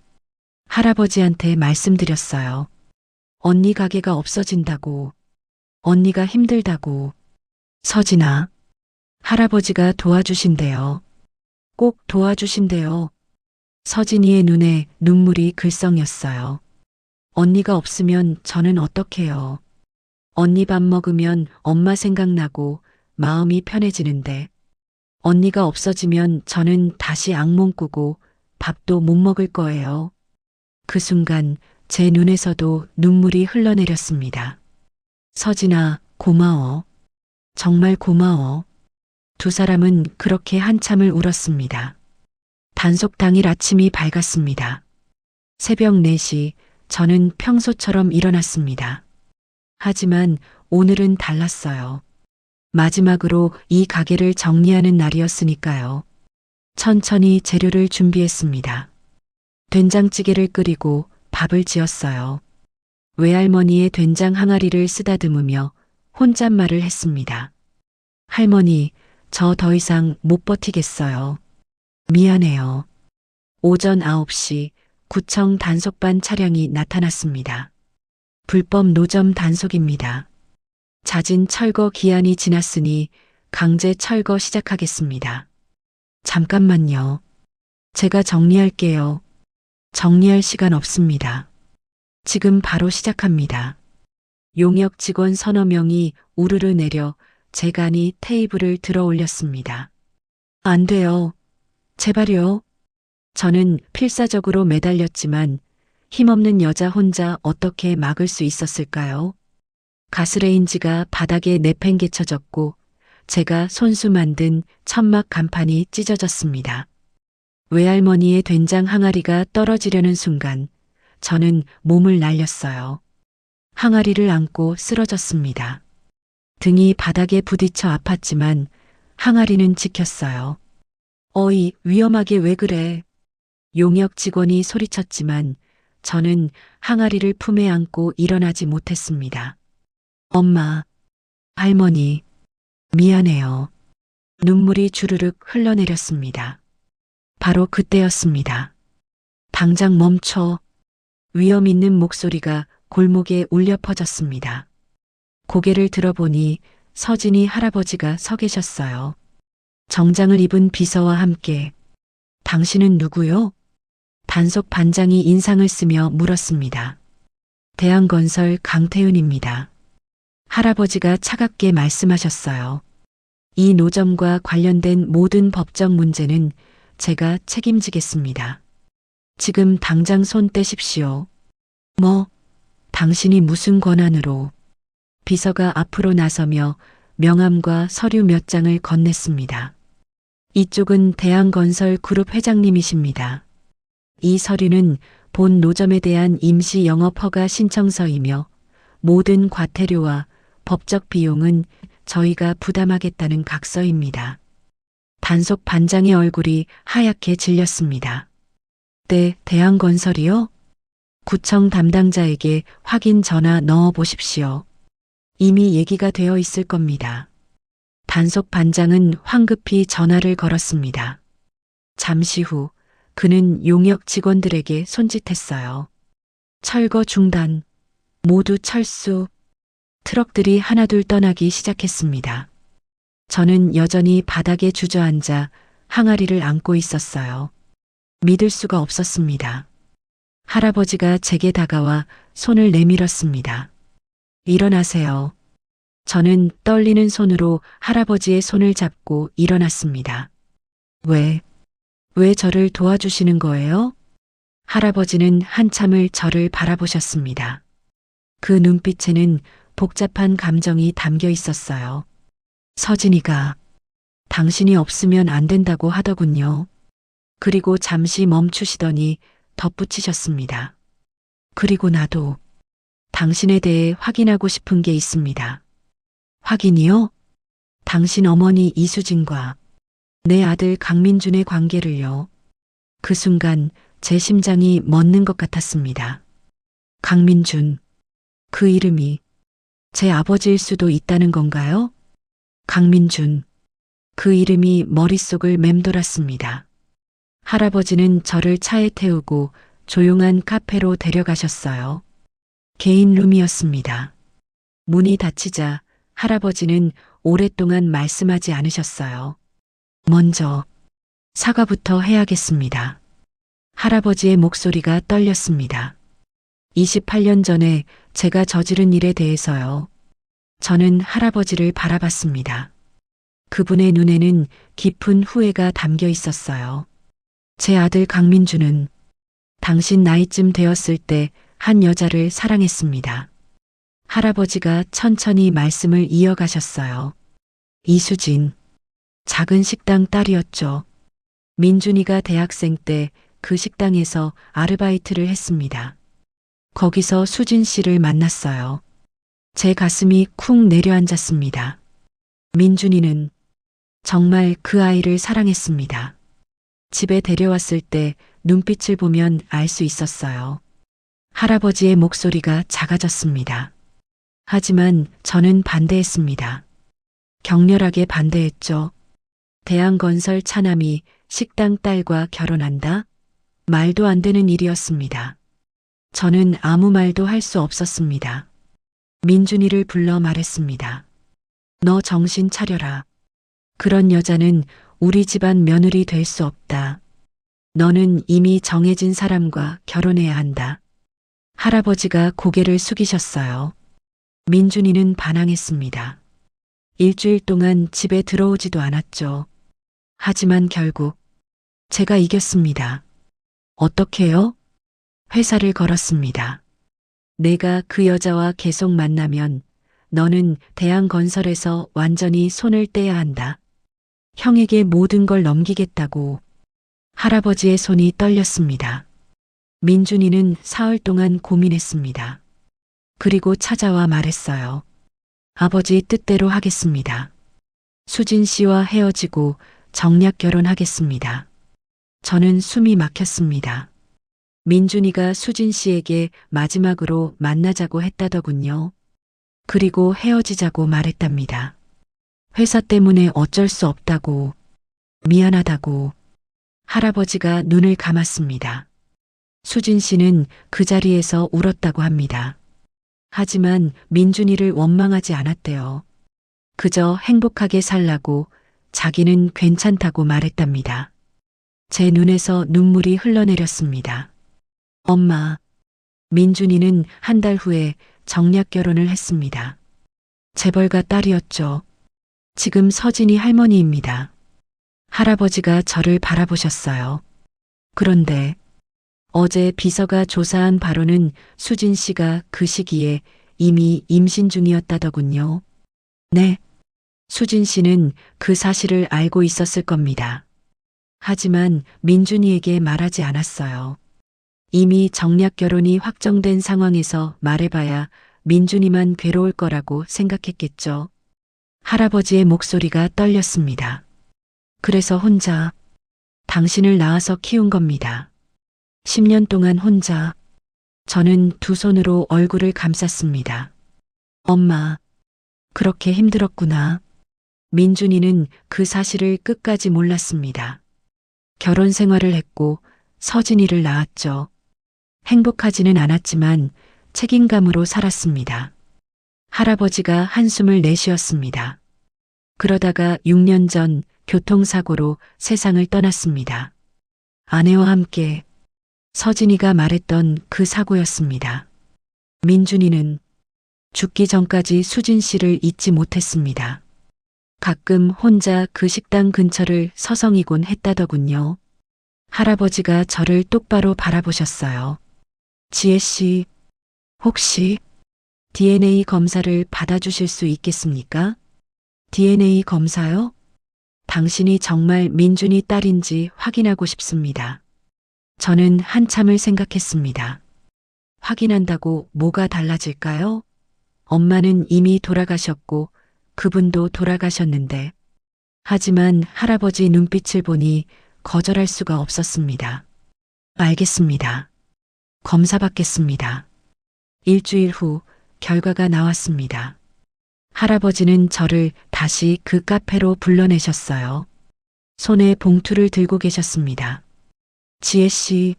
할아버지한테 말씀드렸어요. 언니 가게가 없어진다고. 언니가 힘들다고. 서진아, 할아버지가 도와주신대요. 꼭 도와주신대요. 서진이의 눈에 눈물이 글썽였어요. 언니가 없으면 저는 어떡해요. 언니 밥 먹으면 엄마 생각나고 마음이 편해지는데 언니가 없어지면 저는 다시 악몽 꾸고 밥도 못 먹을 거예요. 그 순간 제 눈에서도 눈물이 흘러내렸습니다. 서진아, 고마워. 정말 고마워. 두 사람은 그렇게 한참을 울었습니다. 단속 당일 아침이 밝았습니다. 새벽 4시 저는 평소처럼 일어났습니다. 하지만 오늘은 달랐어요. 마지막으로 이 가게를 정리하는 날이었으니까요. 천천히 재료를 준비했습니다. 된장찌개를 끓이고 밥을 지었어요. 외할머니의 된장 항아리를 쓰다듬으며 혼잣말을 했습니다. 할머니, 저 더 이상 못 버티겠어요. 미안해요. 오전 9시 구청 단속반 차량이 나타났습니다. 불법 노점 단속입니다. 잦은 철거 기한이 지났으니 강제 철거 시작하겠습니다. 잠깐만요. 제가 정리할게요. 정리할 시간 없습니다. 지금 바로 시작합니다. 용역 직원 서너 명이 우르르 내려 재간이 테이블을 들어 올렸습니다. 안 돼요. 제발요. 저는 필사적으로 매달렸지만 힘없는 여자 혼자 어떻게 막을 수 있었을까요? 가스레인지가 바닥에 내팽개쳐졌고 제가 손수 만든 천막 간판이 찢어졌습니다. 외할머니의 된장 항아리가 떨어지려는 순간 저는 몸을 날렸어요. 항아리를 안고 쓰러졌습니다. 등이 바닥에 부딪혀 아팠지만 항아리는 지켰어요. 어이, 위험하게 왜 그래? 용역 직원이 소리쳤지만 저는 항아리를 품에 안고 일어나지 못했습니다. 엄마, 할머니, 미안해요. 눈물이 주르륵 흘러내렸습니다. 바로 그때였습니다. 당장 멈춰. 위험 있는 목소리가 골목에 울려 퍼졌습니다. 고개를 들어보니 서진이 할아버지가 서 계셨어요. 정장을 입은 비서와 함께. 당신은 누구요? 단속 반장이 인상을 쓰며 물었습니다. 대한건설 강태윤입니다. 할아버지가 차갑게 말씀하셨어요. 이 노점과 관련된 모든 법적 문제는 제가 책임지겠습니다. 지금 당장 손 떼십시오. 뭐, 당신이 무슨 권한으로? 비서가 앞으로 나서며 명함과 서류 몇 장을 건넸습니다. 이쪽은 대한건설 그룹 회장님이십니다. 이 서류는 본 노점에 대한 임시 영업 허가 신청서이며 모든 과태료와 법적 비용은 저희가 부담하겠다는 각서입니다. 단속 반장의 얼굴이 하얗게 질렸습니다. 네, 대한건설이요? 구청 담당자에게 확인 전화 넣어 보십시오. 이미 얘기가 되어 있을 겁니다. 단속 반장은 황급히 전화를 걸었습니다. 잠시 후 그는 용역 직원들에게 손짓했어요. 철거 중단, 모두 철수. 트럭들이 하나둘 떠나기 시작했습니다. 저는 여전히 바닥에 주저앉아 항아리를 안고 있었어요. 믿을 수가 없었습니다. 할아버지가 제게 다가와 손을 내밀었습니다. 일어나세요. 저는 떨리는 손으로 할아버지의 손을 잡고 일어났습니다. 왜 저를 도와주시는 거예요? 할아버지는 한참을 저를 바라보셨습니다. 그 눈빛에는 복잡한 감정이 담겨 있었어요. 서진이가 당신이 없으면 안 된다고 하더군요. 그리고 잠시 멈추시더니 덧붙이셨습니다. 그리고 나도 당신에 대해 확인하고 싶은 게 있습니다. 확인이요? 당신 어머니 이수진과 내 아들 강민준의 관계를요. 그 순간 제 심장이 멎는 것 같았습니다. 강민준, 그 이름이 제 아버지일 수도 있다는 건가요? 강민준, 그 이름이 머릿속을 맴돌았습니다. 할아버지는 저를 차에 태우고 조용한 카페로 데려가셨어요. 개인 룸이었습니다. 문이 닫히자 할아버지는 오랫동안 말씀하지 않으셨어요. 먼저 사과부터 해야겠습니다. 할아버지의 목소리가 떨렸습니다. 28년 전에 제가 저지른 일에 대해서요. 저는 할아버지를 바라봤습니다. 그분의 눈에는 깊은 후회가 담겨 있었어요. 제 아들 강민주는 당신 나이쯤 되었을 때 한 여자를 사랑했습니다. 할아버지가 천천히 말씀을 이어가셨어요. 이수진, 작은 식당 딸이었죠. 민준이가 대학생 때 그 식당에서 아르바이트를 했습니다. 거기서 수진 씨를 만났어요. 제 가슴이 쿵 내려앉았습니다. 민준이는 정말 그 아이를 사랑했습니다. 집에 데려왔을 때 눈빛을 보면 알 수 있었어요. 할아버지의 목소리가 작아졌습니다. 하지만 저는 반대했습니다. 격렬하게 반대했죠. 대한건설 차남이 식당 딸과 결혼한다? 말도 안 되는 일이었습니다. 저는 아무 말도 할 수 없었습니다. 민준이를 불러 말했습니다. 너 정신 차려라. 그런 여자는 우리 집안 며느리 될 수 없다. 너는 이미 정해진 사람과 결혼해야 한다. 할아버지가 고개를 숙이셨어요. 민준이는 반항했습니다. 일주일 동안 집에 들어오지도 않았죠. 하지만 결국 제가 이겼습니다. 어떻게요? 회사를 걸었습니다. 내가 그 여자와 계속 만나면 너는 대한건설에서 완전히 손을 떼야 한다. 형에게 모든 걸 넘기겠다고. 할아버지의 손이 떨렸습니다. 민준이는 사흘 동안 고민했습니다. 그리고 찾아와 말했어요. 아버지 뜻대로 하겠습니다. 수진 씨와 헤어지고 정략 결혼하겠습니다. 저는 숨이 막혔습니다. 민준이가 수진 씨에게 마지막으로 만나자고 했다더군요. 그리고 헤어지자고 말했답니다. 회사 때문에 어쩔 수 없다고, 미안하다고. 할아버지가 눈을 감았습니다. 수진 씨는 그 자리에서 울었다고 합니다. 하지만 민준이를 원망하지 않았대요. 그저 행복하게 살라고 자기는 괜찮다고 말했답니다. 제 눈에서 눈물이 흘러내렸습니다. 엄마, 민준이는 한 달 후에 정략 결혼을 했습니다. 재벌가 딸이었죠. 지금 서진이 할머니입니다. 할아버지가 저를 바라보셨어요. 그런데 어제 비서가 조사한 바로는 수진 씨가 그 시기에 이미 임신 중이었다더군요. 네. 수진 씨는 그 사실을 알고 있었을 겁니다. 하지만 민준이에게 말하지 않았어요. 이미 정략 결혼이 확정된 상황에서 말해봐야 민준이만 괴로울 거라고 생각했겠죠. 할아버지의 목소리가 떨렸습니다. 그래서 혼자 당신을 낳아서 키운 겁니다. 10년 동안 혼자. 저는 두 손으로 얼굴을 감쌌습니다. 엄마, 그렇게 힘들었구나. 민준이는 그 사실을 끝까지 몰랐습니다. 결혼 생활을 했고 서진이를 낳았죠. 행복하지는 않았지만 책임감으로 살았습니다. 할아버지가 한숨을 내쉬었습니다. 그러다가 6년 전 교통사고로 세상을 떠났습니다. 아내와 함께. 서진이가 말했던 그 사고였습니다. 민준이는 죽기 전까지 수진 씨를 잊지 못했습니다. 가끔 혼자 그 식당 근처를 서성이곤 했다더군요. 할아버지가 저를 똑바로 바라보셨어요. 지혜 씨, 혹시 DNA 검사를 받아주실 수 있겠습니까? DNA 검사요? 당신이 정말 민준이 딸인지 확인하고 싶습니다. 저는 한참을 생각했습니다. 확인한다고 뭐가 달라질까요? 엄마는 이미 돌아가셨고 그분도 돌아가셨는데. 하지만 할아버지 눈빛을 보니 거절할 수가 없었습니다. 알겠습니다. 검사 받겠습니다. 일주일 후 결과가 나왔습니다. 할아버지는 저를 다시 그 카페로 불러내셨어요. 손에 봉투를 들고 계셨습니다. 지혜 씨,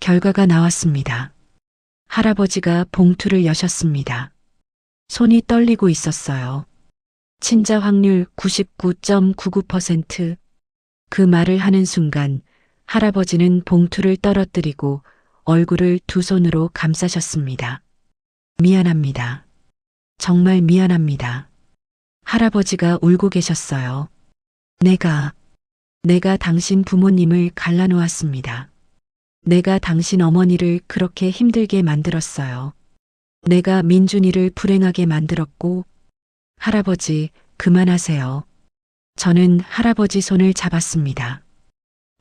결과가 나왔습니다. 할아버지가 봉투를 여셨습니다. 손이 떨리고 있었어요. 친자 확률 99.99%. 그 말을 하는 순간 할아버지는 봉투를 떨어뜨리고 얼굴을 두 손으로 감싸셨습니다. 미안합니다. 정말 미안합니다. 할아버지가 울고 계셨어요. 내가 당신 부모님을 갈라놓았습니다. 내가 당신 어머니를 그렇게 힘들게 만들었어요. 내가 민준이를 불행하게 만들었고. 할아버지, 그만하세요. 저는 할아버지 손을 잡았습니다.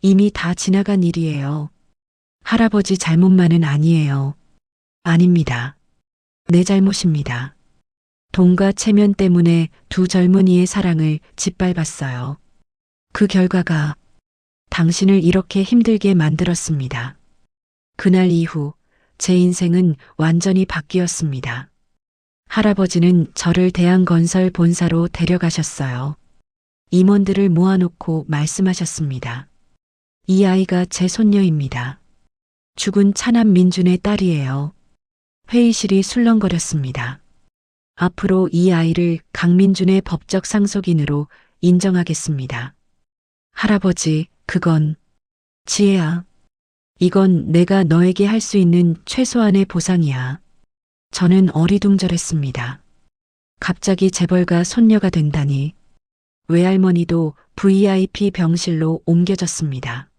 이미 다 지나간 일이에요. 할아버지 잘못만은 아니에요. 아닙니다. 내 잘못입니다. 돈과 체면 때문에 두 젊은이의 사랑을 짓밟았어요. 그 결과가 당신을 이렇게 힘들게 만들었습니다. 그날 이후 제 인생은 완전히 바뀌었습니다. 할아버지는 저를 대한건설 본사로 데려가셨어요. 임원들을 모아놓고 말씀하셨습니다. 이 아이가 제 손녀입니다. 죽은 차남 민준의 딸이에요. 회의실이 술렁거렸습니다. 앞으로 이 아이를 강민준의 법적 상속인으로 인정하겠습니다. 할아버지, 그건 지혜야. 이건 내가 너에게 할 수 있는 최소한의 보상이야. 저는 어리둥절했습니다. 갑자기 재벌가 손녀가 된다니. 외할머니도 VIP 병실로 옮겨졌습니다.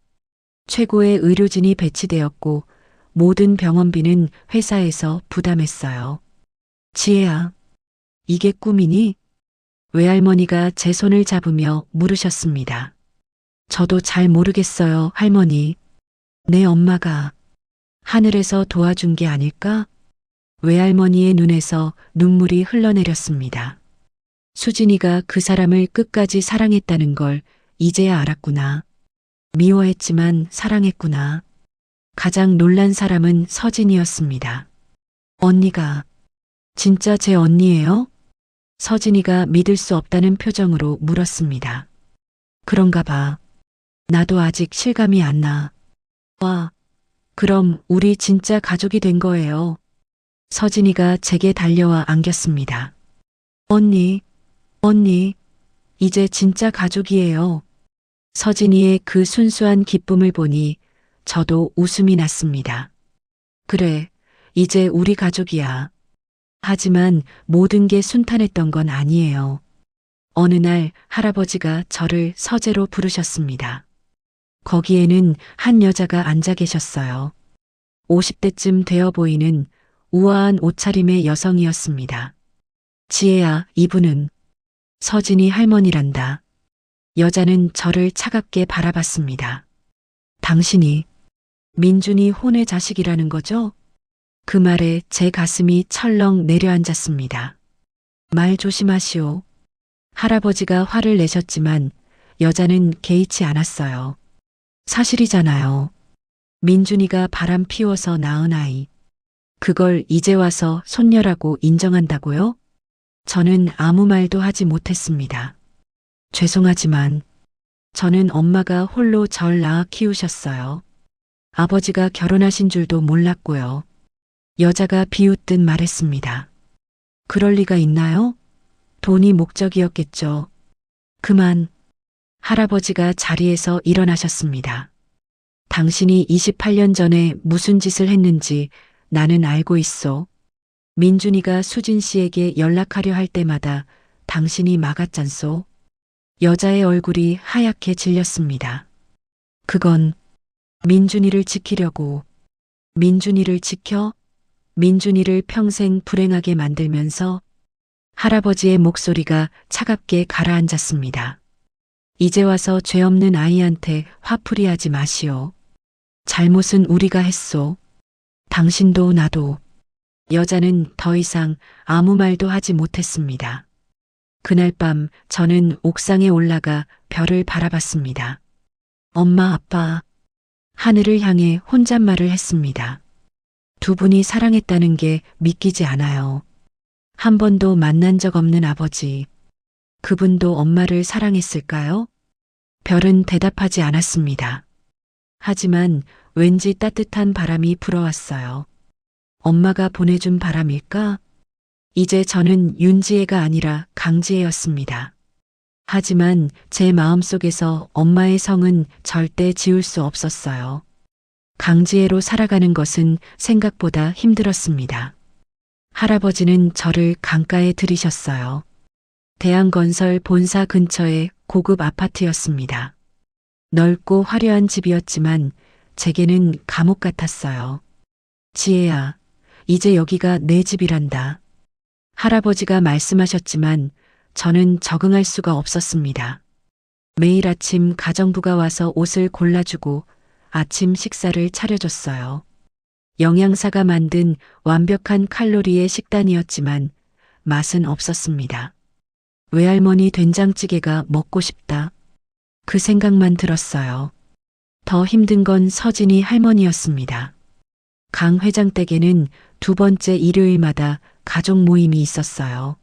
최고의 의료진이 배치되었고 모든 병원비는 회사에서 부담했어요. 지혜야, 이게 꿈이니? 외할머니가 제 손을 잡으며 물으셨습니다. 저도 잘 모르겠어요, 할머니. 내 엄마가 하늘에서 도와준 게 아닐까? 외할머니의 눈에서 눈물이 흘러내렸습니다. 수진이가 그 사람을 끝까지 사랑했다는 걸 이제야 알았구나. 미워했지만 사랑했구나. 가장 놀란 사람은 서진이었습니다. 언니가 진짜 제 언니예요? 서진이가 믿을 수 없다는 표정으로 물었습니다. 그런가 봐. 나도 아직 실감이 안 나. 와, 그럼 우리 진짜 가족이 된 거예요. 서진이가 제게 달려와 안겼습니다. 언니, 이제 진짜 가족이에요. 서진이의 그 순수한 기쁨을 보니 저도 웃음이 났습니다. 그래, 이제 우리 가족이야. 하지만 모든 게 순탄했던 건 아니에요. 어느 날 할아버지가 저를 서재로 부르셨습니다. 거기에는 한 여자가 앉아 계셨어요. 50대쯤 되어 보이는 우아한 옷차림의 여성이었습니다. 지혜야, 이분은 서진이 할머니란다. 여자는 저를 차갑게 바라봤습니다. 당신이 민준이 혼의 자식이라는 거죠? 그 말에 제 가슴이 철렁 내려앉았습니다. 말 조심하시오. 할아버지가 화를 내셨지만 여자는 개의치 않았어요. 사실이잖아요. 민준이가 바람 피워서 낳은 아이. 그걸 이제 와서 손녀라고 인정한다고요? 저는 아무 말도 하지 못했습니다. 죄송하지만 저는 엄마가 홀로 절 낳아 키우셨어요. 아버지가 결혼하신 줄도 몰랐고요. 여자가 비웃듯 말했습니다. 그럴 리가 있나요? 돈이 목적이었겠죠. 그만. 할아버지가 자리에서 일어나셨습니다. 당신이 28년 전에 무슨 짓을 했는지 나는 알고 있어. 민준이가 수진 씨에게 연락하려 할 때마다 당신이 막았잖소. 여자의 얼굴이 하얗게 질렸습니다. 그건 민준이를 지키려고. 민준이를 지켜? 민준이를 평생 불행하게 만들면서 할아버지의 목소리가 차갑게 가라앉았습니다. 이제 와서 죄 없는 아이한테 화풀이하지 마시오. 잘못은 우리가 했소. 당신도 나도. 여자는 더 이상 아무 말도 하지 못했습니다. 그날 밤 저는 옥상에 올라가 별을 바라봤습니다. 엄마, 아빠, 하늘을 향해 혼잣말을 했습니다. 두 분이 사랑했다는 게 믿기지 않아요. 한 번도 만난 적 없는 아버지. 그분도 엄마를 사랑했을까요? 별은 대답하지 않았습니다. 하지만 왠지 따뜻한 바람이 불어왔어요. 엄마가 보내준 바람일까? 이제 저는 윤지혜가 아니라 강지혜였습니다. 하지만 제 마음속에서 엄마의 성은 절대 지울 수 없었어요. 강지혜로 살아가는 것은 생각보다 힘들었습니다. 할아버지는 저를 강가에 들이셨어요. 대한건설 본사 근처의 고급 아파트였습니다. 넓고 화려한 집이었지만 제게는 감옥 같았어요. 지혜야, 이제 여기가 내 집이란다. 할아버지가 말씀하셨지만 저는 적응할 수가 없었습니다. 매일 아침 가정부가 와서 옷을 골라주고 아침 식사를 차려줬어요. 영양사가 만든 완벽한 칼로리의 식단이었지만 맛은 없었습니다. 외할머니 된장찌개가 먹고 싶다. 그 생각만 들었어요. 더 힘든 건 서진이 할머니였습니다. 강 회장 댁에는 두 번째 일요일마다 가족 모임이 있었어요.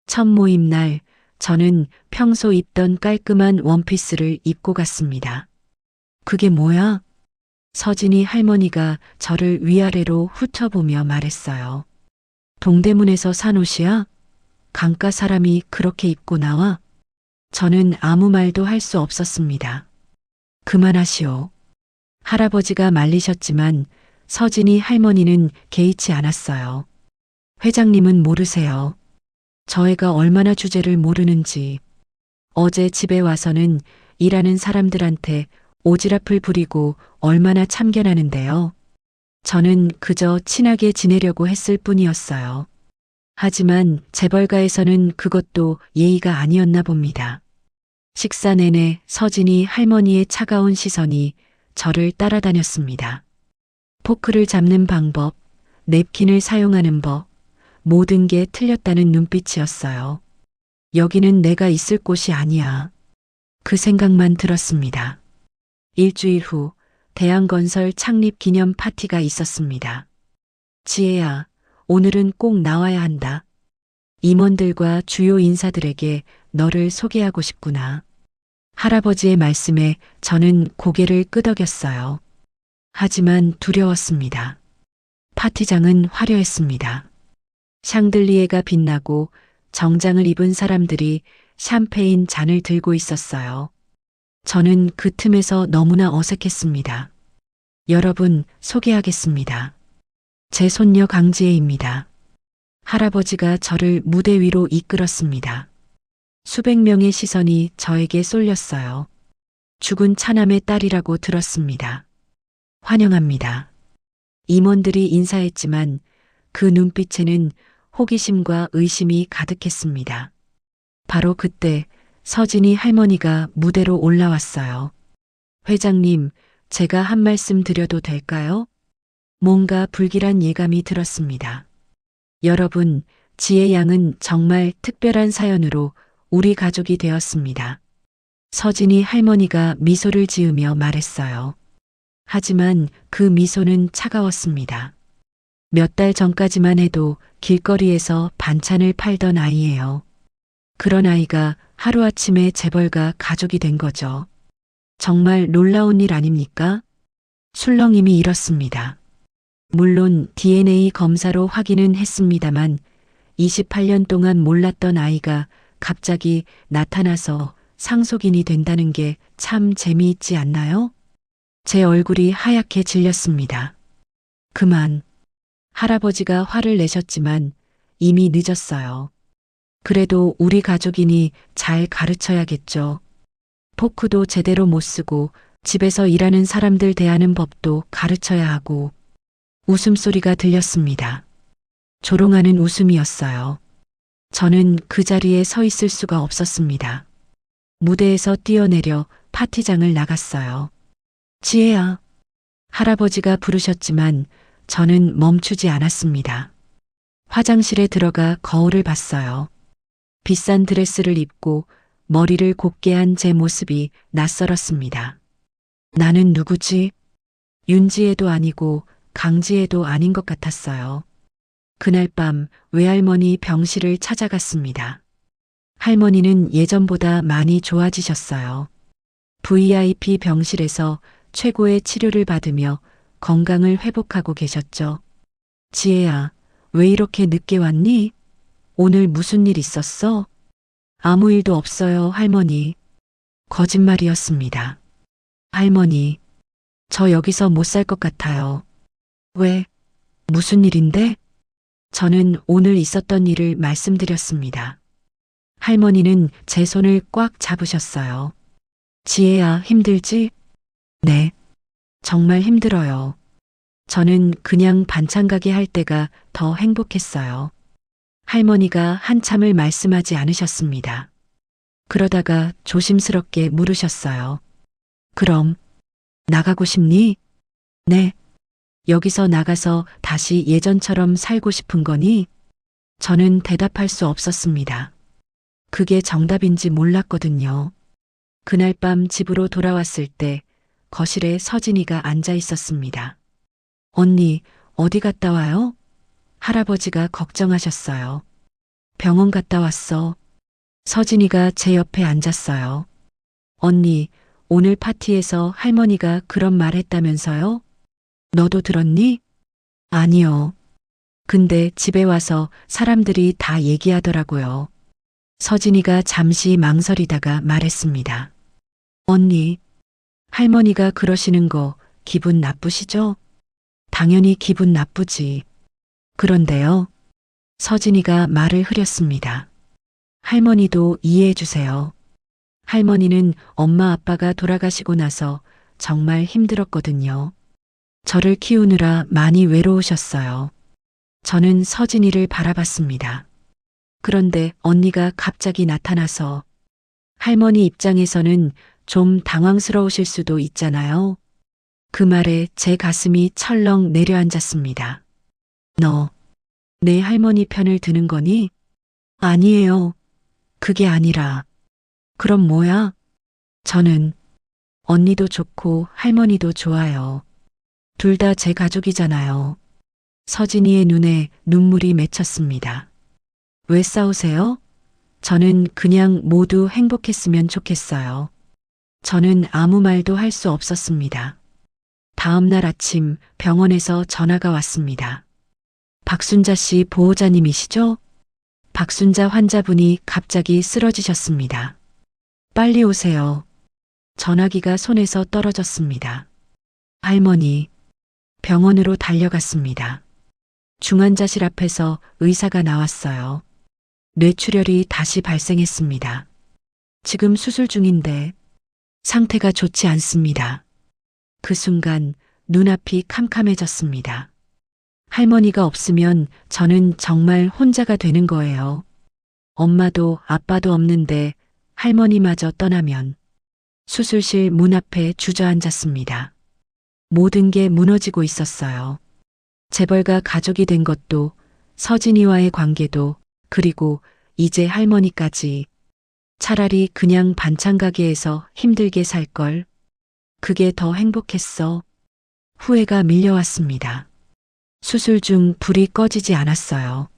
첫 모임 날 저는 평소 입던 깔끔한 원피스를 입고 갔습니다. 그게 뭐야? 서진이 할머니가 저를 위아래로 훑어보며 말했어요. 동대문에서 산 옷이야? 강가 사람이 그렇게 입고 나와? 저는 아무 말도 할 수 없었습니다. 그만하시오. 할아버지가 말리셨지만 서진이 할머니는 개의치 않았어요. 회장님은 모르세요. 저 애가 얼마나 주제를 모르는지. 어제 집에 와서는 일하는 사람들한테 오지랖을 부리고 얼마나 참견하는데요. 저는 그저 친하게 지내려고 했을 뿐이었어요. 하지만 재벌가에서는 그것도 예의가 아니었나 봅니다. 식사 내내 서진이 할머니의 차가운 시선이 저를 따라다녔습니다. 포크를 잡는 방법, 냅킨을 사용하는 법, 모든 게 틀렸다는 눈빛이었어요. 여기는 내가 있을 곳이 아니야. 그 생각만 들었습니다. 일주일 후 대한건설 창립 기념 파티가 있었습니다. 지혜야, 오늘은 꼭 나와야 한다. 임원들과 주요 인사들에게 너를 소개하고 싶구나. 할아버지의 말씀에 저는 고개를 끄덕였어요. 하지만 두려웠습니다. 파티장은 화려했습니다. 샹들리에가 빛나고 정장을 입은 사람들이 샴페인 잔을 들고 있었어요. 저는 그 틈에서 너무나 어색했습니다. 여러분, 소개하겠습니다. 제 손녀 강지혜입니다. 할아버지가 저를 무대 위로 이끌었습니다. 수백 명의 시선이 저에게 쏠렸어요. 죽은 차남의 딸이라고 들었습니다. 환영합니다. 임원들이 인사했지만 그 눈빛에는 호기심과 의심이 가득했습니다. 바로 그때 서진이 할머니가 무대로 올라왔어요. 회장님, 제가 한 말씀 드려도 될까요? 뭔가 불길한 예감이 들었습니다. 여러분, 지혜 양은 정말 특별한 사연으로 우리 가족이 되었습니다. 서진이 할머니가 미소를 지으며 말했어요. 하지만 그 미소는 차가웠습니다. 몇 달 전까지만 해도 길거리에서 반찬을 팔던 아이예요. 그런 아이가 하루아침에 재벌가 가족이 된 거죠. 정말 놀라운 일 아닙니까? 술렁임이 이렇습니다. 물론 DNA 검사로 확인은 했습니다만 28년 동안 몰랐던 아이가 갑자기 나타나서 상속인이 된다는 게 참 재미있지 않나요? 제 얼굴이 하얗게 질렸습니다. 그만. 할아버지가 화를 내셨지만 이미 늦었어요. 그래도 우리 가족이니 잘 가르쳐야겠죠. 포크도 제대로 못 쓰고 집에서 일하는 사람들 대하는 법도 가르쳐야 하고. 웃음소리가 들렸습니다. 조롱하는 웃음이었어요. 저는 그 자리에 서 있을 수가 없었습니다. 무대에서 뛰어내려 파티장을 나갔어요. 지혜야. 할아버지가 부르셨지만 저는 멈추지 않았습니다. 화장실에 들어가 거울을 봤어요. 비싼 드레스를 입고 머리를 곱게 한 제 모습이 낯설었습니다. 나는 누구지? 윤지혜도 아니고 강지혜도 아닌 것 같았어요. 그날 밤 외할머니 병실을 찾아갔습니다. 할머니는 예전보다 많이 좋아지셨어요. VIP 병실에서 최고의 치료를 받으며 건강을 회복하고 계셨죠. 지혜야, 왜 이렇게 늦게 왔니? 오늘 무슨 일 있었어? 아무 일도 없어요, 할머니. 거짓말이었습니다. 할머니, 저 여기서 못 살 것 같아요. 왜? 무슨 일인데? 저는 오늘 있었던 일을 말씀드렸습니다. 할머니는 제 손을 꽉 잡으셨어요. 지혜야, 힘들지? 네. 정말 힘들어요. 저는 그냥 반찬 가게 할 때가 더 행복했어요. 할머니가 한참을 말씀하지 않으셨습니다. 그러다가 조심스럽게 물으셨어요. 그럼 나가고 싶니? 네. 여기서 나가서 다시 예전처럼 살고 싶은 거니? 저는 대답할 수 없었습니다. 그게 정답인지 몰랐거든요. 그날 밤 집으로 돌아왔을 때 거실에 서진이가 앉아 있었습니다. 언니, 어디 갔다 와요? 할아버지가 걱정하셨어요. 병원 갔다 왔어. 서진이가 제 옆에 앉았어요. 언니, 오늘 파티에서 할머니가 그런 말 했다면서요? 너도 들었니? 아니요. 근데 집에 와서 사람들이 다 얘기하더라고요. 서진이가 잠시 망설이다가 말했습니다. 언니, 할머니가 그러시는 거 기분 나쁘시죠? 당연히 기분 나쁘지. 그런데요. 서진이가 말을 흐렸습니다. 할머니도 이해해 주세요. 할머니는 엄마 아빠가 돌아가시고 나서 정말 힘들었거든요. 저를 키우느라 많이 외로우셨어요. 저는 서진이를 바라봤습니다. 그런데 언니가 갑자기 나타나서 할머니 입장에서는 좀 당황스러우실 수도 있잖아요. 그 말에 제 가슴이 철렁 내려앉았습니다. 너, 내 할머니 편을 드는 거니? 아니에요. 그게 아니라. 그럼 뭐야? 저는 언니도 좋고 할머니도 좋아요. 둘 다 제 가족이잖아요. 서진이의 눈에 눈물이 맺혔습니다. 왜 싸우세요? 저는 그냥 모두 행복했으면 좋겠어요. 저는 아무 말도 할 수 없었습니다. 다음 날 아침 병원에서 전화가 왔습니다. 박순자 씨 보호자님이시죠? 박순자 환자분이 갑자기 쓰러지셨습니다. 빨리 오세요. 전화기가 손에서 떨어졌습니다. 할머니, 병원으로 달려갔습니다. 중환자실 앞에서 의사가 나왔어요. 뇌출혈이 다시 발생했습니다. 지금 수술 중인데 상태가 좋지 않습니다. 그 순간 눈앞이 캄캄해졌습니다. 할머니가 없으면 저는 정말 혼자가 되는 거예요. 엄마도 아빠도 없는데 할머니마저 떠나면 수술실 문 앞에 주저앉았습니다. 모든 게 무너지고 있었어요. 재벌가 가족이 된 것도, 서진이와의 관계도, 그리고 이제 할머니까지. 차라리 그냥 반찬 가게에서 힘들게 살 걸. 그게 더 행복했어. 후회가 밀려왔습니다. 수술 중 불이 꺼지지 않았어요.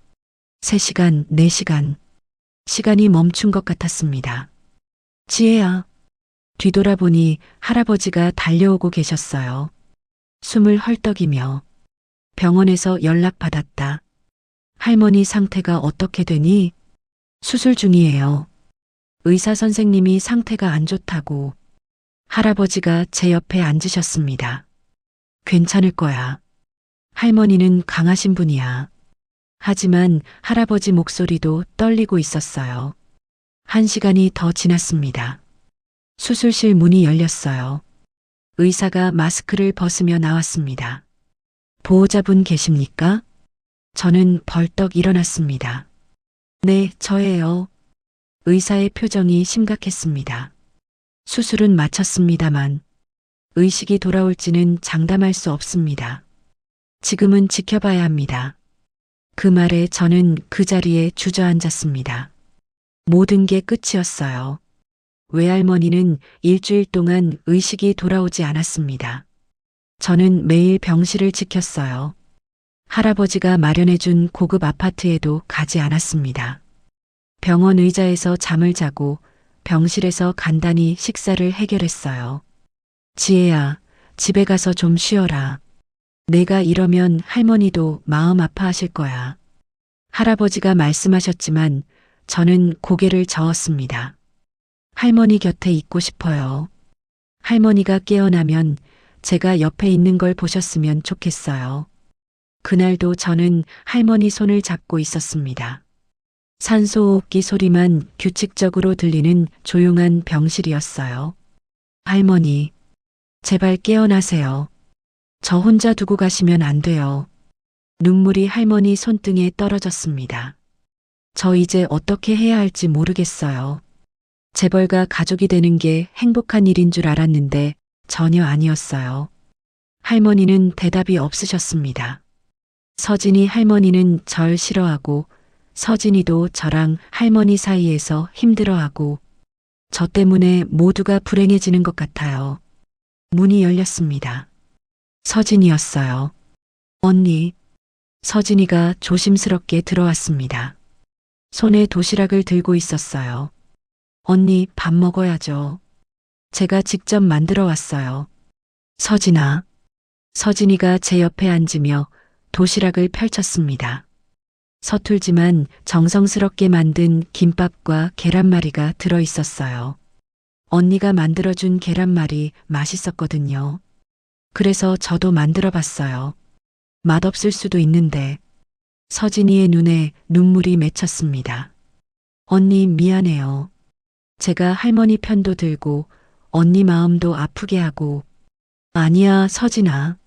3시간, 4시간. 시간이 멈춘 것 같았습니다. 지혜야. 뒤돌아보니 할아버지가 달려오고 계셨어요. 숨을 헐떡이며. 병원에서 연락받았다. 할머니 상태가 어떻게 되니? 수술 중이에요. 의사 선생님이 상태가 안 좋다고. 할아버지가 제 옆에 앉으셨습니다. 괜찮을 거야. 할머니는 강하신 분이야. 하지만 할아버지 목소리도 떨리고 있었어요. 1시간이 더 지났습니다. 수술실 문이 열렸어요. 의사가 마스크를 벗으며 나왔습니다. 보호자분 계십니까? 저는 벌떡 일어났습니다. 네, 저예요. 의사의 표정이 심각했습니다. 수술은 마쳤습니다만 의식이 돌아올지는 장담할 수 없습니다. 지금은 지켜봐야 합니다. 그 말에 저는 그 자리에 주저앉았습니다. 모든 게 끝이었어요. 외할머니는 일주일 동안 의식이 돌아오지 않았습니다. 저는 매일 병실을 지켰어요. 할아버지가 마련해준 고급 아파트에도 가지 않았습니다. 병원 의자에서 잠을 자고 병실에서 간단히 식사를 해결했어요. 지혜야, 집에 가서 좀 쉬어라. 내가 이러면 할머니도 마음 아파하실 거야. 할아버지가 말씀하셨지만 저는 고개를 저었습니다. 할머니 곁에 있고 싶어요. 할머니가 깨어나면 제가 옆에 있는 걸 보셨으면 좋겠어요. 그날도 저는 할머니 손을 잡고 있었습니다. 산소호흡기 소리만 규칙적으로 들리는 조용한 병실이었어요. 할머니, 제발 깨어나세요. 저 혼자 두고 가시면 안 돼요. 눈물이 할머니 손등에 떨어졌습니다. 저 이제 어떻게 해야 할지 모르겠어요. 재벌가 가족이 되는 게 행복한 일인 줄 알았는데 전혀 아니었어요. 할머니는 대답이 없으셨습니다. 서진이 할머니는 절 싫어하고 서진이도 저랑 할머니 사이에서 힘들어하고 저 때문에 모두가 불행해지는 것 같아요. 문이 열렸습니다. 서진이었어요. 언니. 서진이가 조심스럽게 들어왔습니다. 손에 도시락을 들고 있었어요. 언니, 밥 먹어야죠. 제가 직접 만들어 왔어요. 서진아. 서진이가 제 옆에 앉으며 도시락을 펼쳤습니다. 서툴지만 정성스럽게 만든 김밥과 계란말이가 들어 있었어요. 언니가 만들어준 계란말이 맛있었거든요. 그래서 저도 만들어 봤어요. 맛없을 수도 있는데. 서진이의 눈에 눈물이 맺혔습니다. 언니, 미안해요. 제가 할머니 편도 들고 언니 마음도 아프게 하고. 아니야, 서진아.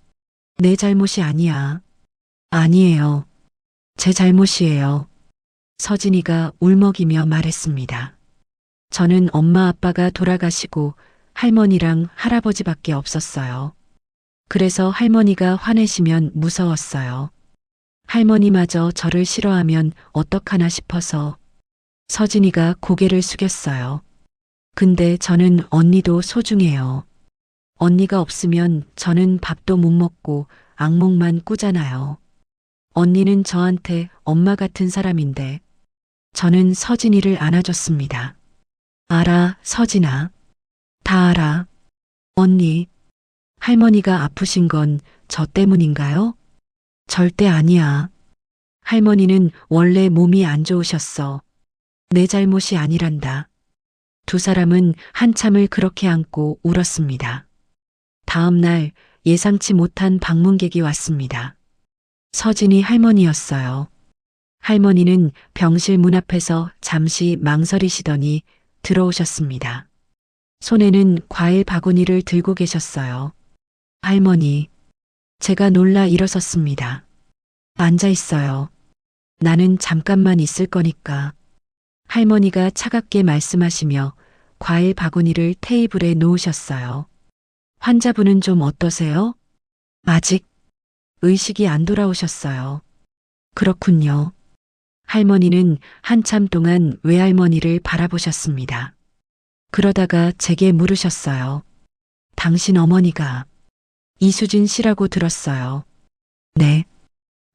내 잘못이 아니야. 아니에요. 제 잘못이에요. 서진이가 울먹이며 말했습니다. 저는 엄마 아빠가 돌아가시고 할머니랑 할아버지밖에 없었어요. 그래서 할머니가 화내시면 무서웠어요. 할머니마저 저를 싫어하면 어떡하나 싶어서. 서진이가 고개를 숙였어요. 근데 저는 언니도 소중해요. 언니가 없으면 저는 밥도 못 먹고 악몽만 꾸잖아요. 언니는 저한테 엄마 같은 사람인데. 저는 서진이를 안아줬습니다. 알아, 서진아. 다 알아. 언니, 할머니가 아프신 건 저 때문인가요? 절대 아니야. 할머니는 원래 몸이 안 좋으셨어. 내 잘못이 아니란다. 두 사람은 한참을 그렇게 안고 울었습니다. 다음 날 예상치 못한 방문객이 왔습니다. 서진이 할머니였어요. 할머니는 병실 문 앞에서 잠시 망설이시더니 들어오셨습니다. 손에는 과일 바구니를 들고 계셨어요. 할머니. 제가 놀라 일어섰습니다. 앉아 있어요. 나는 잠깐만 있을 거니까. 할머니가 차갑게 말씀하시며 과일 바구니를 테이블에 놓으셨어요. 환자분은 좀 어떠세요? 아직 의식이 안 돌아오셨어요. 그렇군요. 할머니는 한참 동안 외할머니를 바라보셨습니다. 그러다가 제게 물으셨어요. 당신 어머니가 이수진 씨라고 들었어요. 네.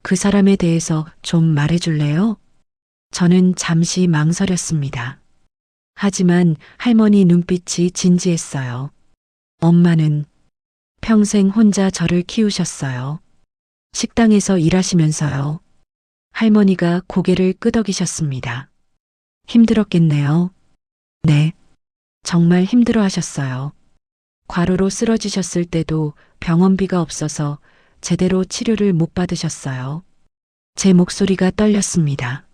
그 사람에 대해서 좀 말해줄래요? 저는 잠시 망설였습니다. 하지만 할머니 눈빛이 진지했어요. 엄마는 평생 혼자 저를 키우셨어요. 식당에서 일하시면서요. 할머니가 고개를 끄덕이셨습니다. 힘들었겠네요. 네. 정말 힘들어 하셨어요. 과로로 쓰러지셨을 때도 병원비가 없어서 제대로 치료를 못 받으셨어요. 제 목소리가 떨렸습니다.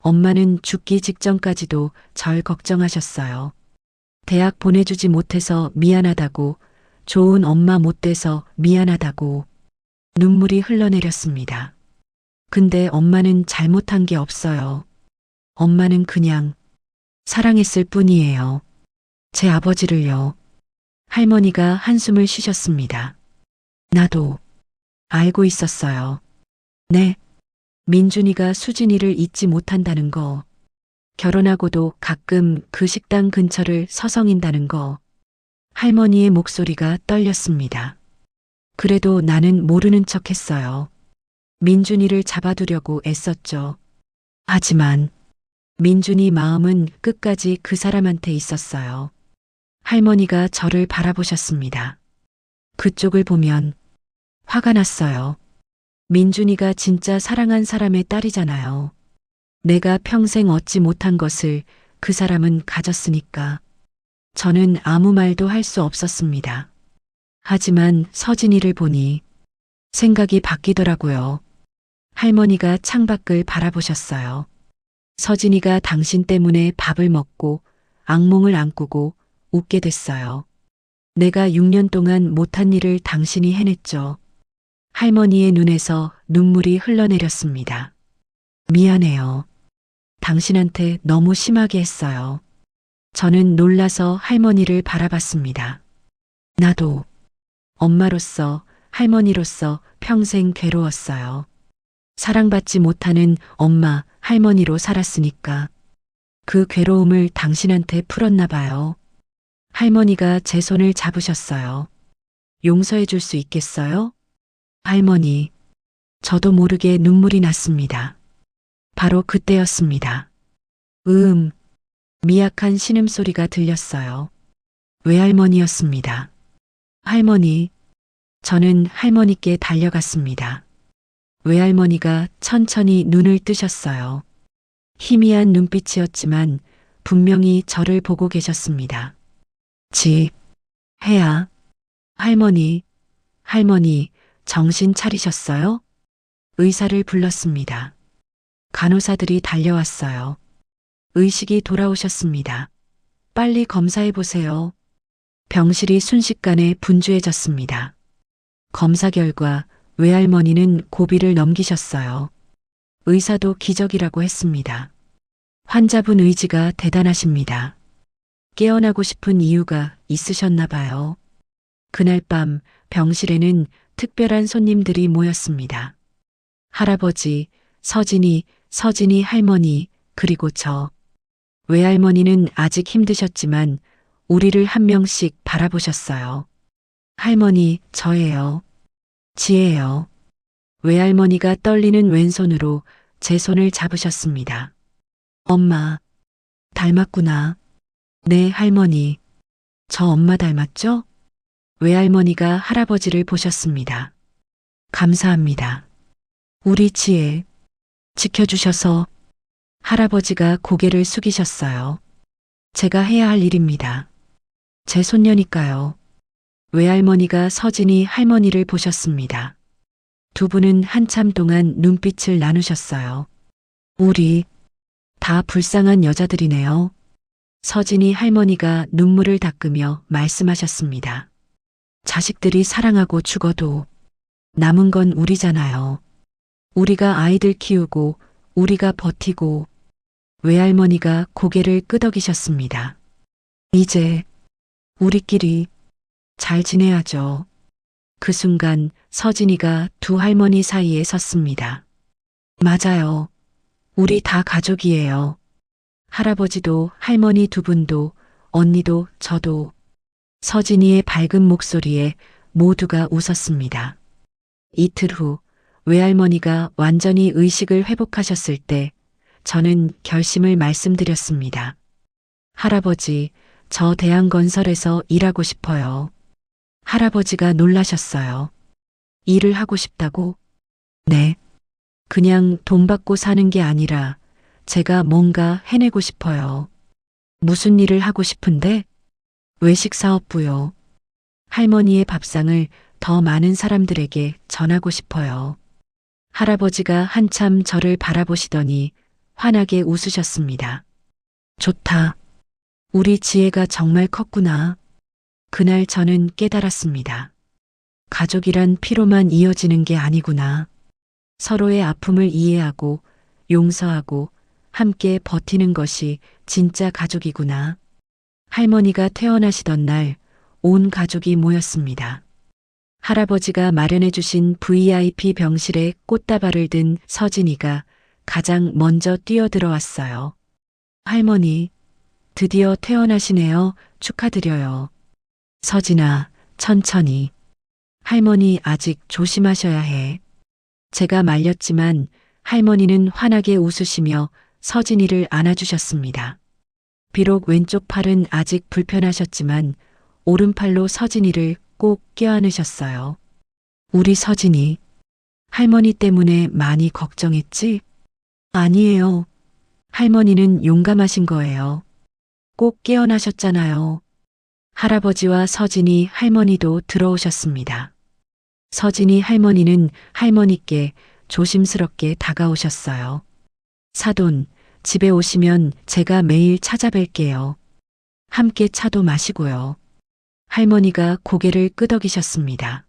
엄마는 죽기 직전까지도 절 걱정하셨어요. 대학 보내주지 못해서 미안하다고, 좋은 엄마 못 돼서 미안하다고. 눈물이 흘러내렸습니다. 근데 엄마는 잘못한 게 없어요. 엄마는 그냥 사랑했을 뿐이에요. 제 아버지를요. 할머니가 한숨을 쉬셨습니다. 나도 알고 있었어요. 네. 민준이가 수진이를 잊지 못한다는 거. 결혼하고도 가끔 그 식당 근처를 서성인다는 거. 할머니의 목소리가 떨렸습니다. 그래도 나는 모르는 척 했어요. 민준이를 잡아두려고 애썼죠. 하지만 민준이 마음은 끝까지 그 사람한테 있었어요. 할머니가 저를 바라보셨습니다. 그쪽을 보면 화가 났어요. 민준이가 진짜 사랑한 사람의 딸이잖아요. 내가 평생 얻지 못한 것을 그 사람은 가졌으니까. 저는 아무 말도 할 수 없었습니다. 하지만 서진이를 보니 생각이 바뀌더라고요. 할머니가 창밖을 바라보셨어요. 서진이가 당신 때문에 밥을 먹고 악몽을 안 꾸고 웃게 됐어요. 내가 6년 동안 못한 일을 당신이 해냈죠. 할머니의 눈에서 눈물이 흘러내렸습니다. 미안해요. 당신한테 너무 심하게 했어요. 저는 놀라서 할머니를 바라봤습니다. 나도 엄마로서, 할머니로서 평생 괴로웠어요. 사랑받지 못하는 엄마, 할머니로 살았으니까 그 괴로움을 당신한테 풀었나 봐요. 할머니가 제 손을 잡으셨어요. 용서해 줄 수 있겠어요? 할머니, 저도 모르게 눈물이 났습니다. 바로 그때였습니다. 미약한 신음소리가 들렸어요. 외할머니였습니다. 할머니, 저는 할머니께 달려갔습니다. 외할머니가 천천히 눈을 뜨셨어요. 희미한 눈빛이었지만 분명히 저를 보고 계셨습니다. 해야. 할머니, 정신 차리셨어요? 의사를 불렀습니다. 간호사들이 달려왔어요. 의식이 돌아오셨습니다. 빨리 검사해 보세요. 병실이 순식간에 분주해졌습니다. 검사 결과 외할머니는 고비를 넘기셨어요. 의사도 기적이라고 했습니다. 환자분 의지가 대단하십니다. 깨어나고 싶은 이유가 있으셨나 봐요. 그날 밤 병실에는 특별한 손님들이 모였습니다. 할아버지, 서진이 할머니, 그리고 저. 외할머니는 아직 힘드셨지만 우리를 한 명씩 바라보셨어요. 할머니, 저예요. 지혜예요. 외할머니가 떨리는 왼손으로 제 손을 잡으셨습니다. 엄마, 닮았구나. 네, 할머니. 저 엄마 닮았죠? 외할머니가 할아버지를 보셨습니다. 감사합니다. 우리 지혜, 지켜주셔서. 할아버지가 고개를 숙이셨어요. 제가 해야 할 일입니다. 제 손녀니까요. 외할머니가 서진이 할머니를 보셨습니다. 두 분은 한참 동안 눈빛을 나누셨어요. 우리 다 불쌍한 여자들이네요. 서진이 할머니가 눈물을 닦으며 말씀하셨습니다. 자식들이 사랑하고 죽어도 남은 건 우리잖아요. 우리가 아이들 키우고 우리가 버티고. 외할머니가 고개를 끄덕이셨습니다. 이제 우리끼리 잘 지내야죠. 그 순간 서진이가 두 할머니 사이에 섰습니다. 맞아요. 우리 다 가족이에요. 할아버지도 할머니 두 분도 언니도 저도. 서진이의 밝은 목소리에 모두가 웃었습니다. 이틀 후 외할머니가 완전히 의식을 회복하셨을 때 저는 결심을 말씀드렸습니다. 할아버지, 저 대한건설에서 일하고 싶어요. 할아버지가 놀라셨어요. 일을 하고 싶다고? 네. 그냥 돈 받고 사는 게 아니라 제가 뭔가 해내고 싶어요. 무슨 일을 하고 싶은데? 외식사업부요. 할머니의 밥상을 더 많은 사람들에게 전하고 싶어요. 할아버지가 한참 저를 바라보시더니 환하게 웃으셨습니다. 좋다. 우리 지혜가 정말 컸구나. 그날 저는 깨달았습니다. 가족이란 피로만 이어지는 게 아니구나. 서로의 아픔을 이해하고 용서하고 함께 버티는 것이 진짜 가족이구나. 할머니가 퇴원하시던 날 온 가족이 모였습니다. 할아버지가 마련해 주신 VIP 병실에 꽃다발을 든 서진이가 가장 먼저 뛰어들어왔어요. 할머니, 드디어 퇴원하시네요. 축하드려요. 서진아, 천천히. 할머니 아직 조심하셔야 해. 제가 말렸지만 할머니는 환하게 웃으시며 서진이를 안아주셨습니다. 비록 왼쪽 팔은 아직 불편하셨지만 오른팔로 서진이를 꼭 껴안으셨어요. 우리 서진이 할머니 때문에 많이 걱정했지? 아니에요. 할머니는 용감하신 거예요. 꼭 깨어나셨잖아요. 할아버지와 서진이 할머니도 들어오셨습니다. 서진이 할머니는 할머니께 조심스럽게 다가오셨어요. 사돈, 집에 오시면 제가 매일 찾아뵐게요. 함께 차도 마시고요. 할머니가 고개를 끄덕이셨습니다.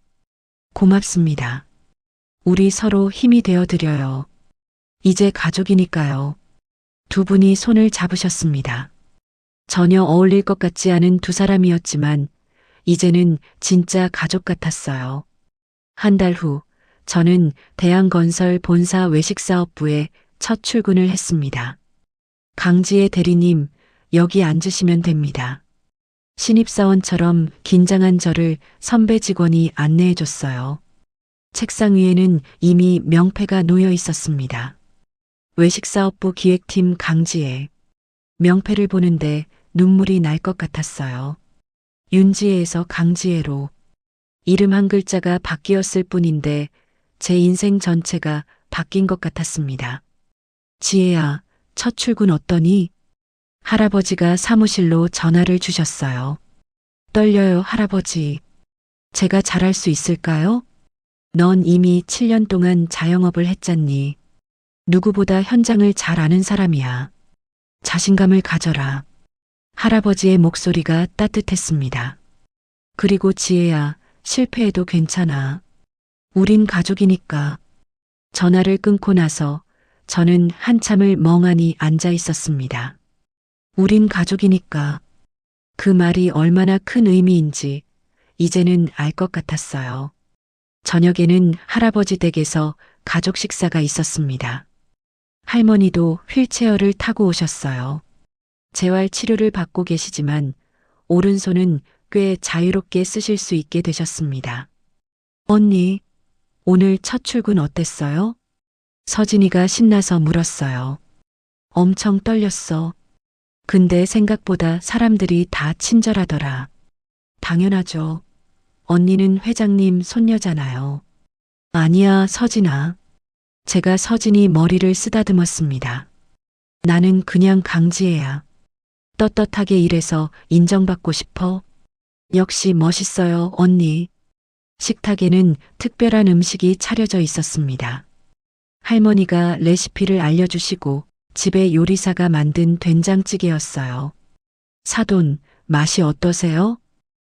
고맙습니다. 우리 서로 힘이 되어 드려요. 이제 가족이니까요. 두 분이 손을 잡으셨습니다. 전혀 어울릴 것 같지 않은 두 사람이었지만 이제는 진짜 가족 같았어요. 한 달 후 저는 대한건설 본사 외식사업부에 첫 출근을 했습니다. 강지혜 대리님, 여기 앉으시면 됩니다. 신입사원처럼 긴장한 저를 선배 직원이 안내해 줬어요. 책상 위에는 이미 명패가 놓여 있었습니다. 외식사업부 기획팀 강지혜. 명패를 보는데 눈물이 날 것 같았어요. 윤지혜에서 강지혜로. 이름 한 글자가 바뀌었을 뿐인데 제 인생 전체가 바뀐 것 같았습니다. 지혜야, 첫 출근 어떠니? 할아버지가 사무실로 전화를 주셨어요. 떨려요, 할아버지. 제가 잘할 수 있을까요? 넌 이미 7년 동안 자영업을 했잖니. 누구보다 현장을 잘 아는 사람이야. 자신감을 가져라. 할아버지의 목소리가 따뜻했습니다. 그리고 지혜야, 실패해도 괜찮아. 우린 가족이니까. 전화를 끊고 나서 저는 한참을 멍하니 앉아 있었습니다. 우린 가족이니까. 그 말이 얼마나 큰 의미인지 이제는 알 것 같았어요. 저녁에는 할아버지 댁에서 가족 식사가 있었습니다. 할머니도 휠체어를 타고 오셨어요. 재활 치료를 받고 계시지만 오른손은 꽤 자유롭게 쓰실 수 있게 되셨습니다. 언니, 오늘 첫 출근 어땠어요? 서진이가 신나서 물었어요. 엄청 떨렸어. 근데 생각보다 사람들이 다 친절하더라. 당연하죠. 언니는 회장님 손녀잖아요. 아니야, 서진아. 제가 서진이 머리를 쓰다듬었습니다. 나는 그냥 강지혜야. 떳떳하게 일해서 인정받고 싶어. 역시 멋있어요, 언니. 식탁에는 특별한 음식이 차려져 있었습니다. 할머니가 레시피를 알려주시고 집에 요리사가 만든 된장찌개였어요. 사돈, 맛이 어떠세요?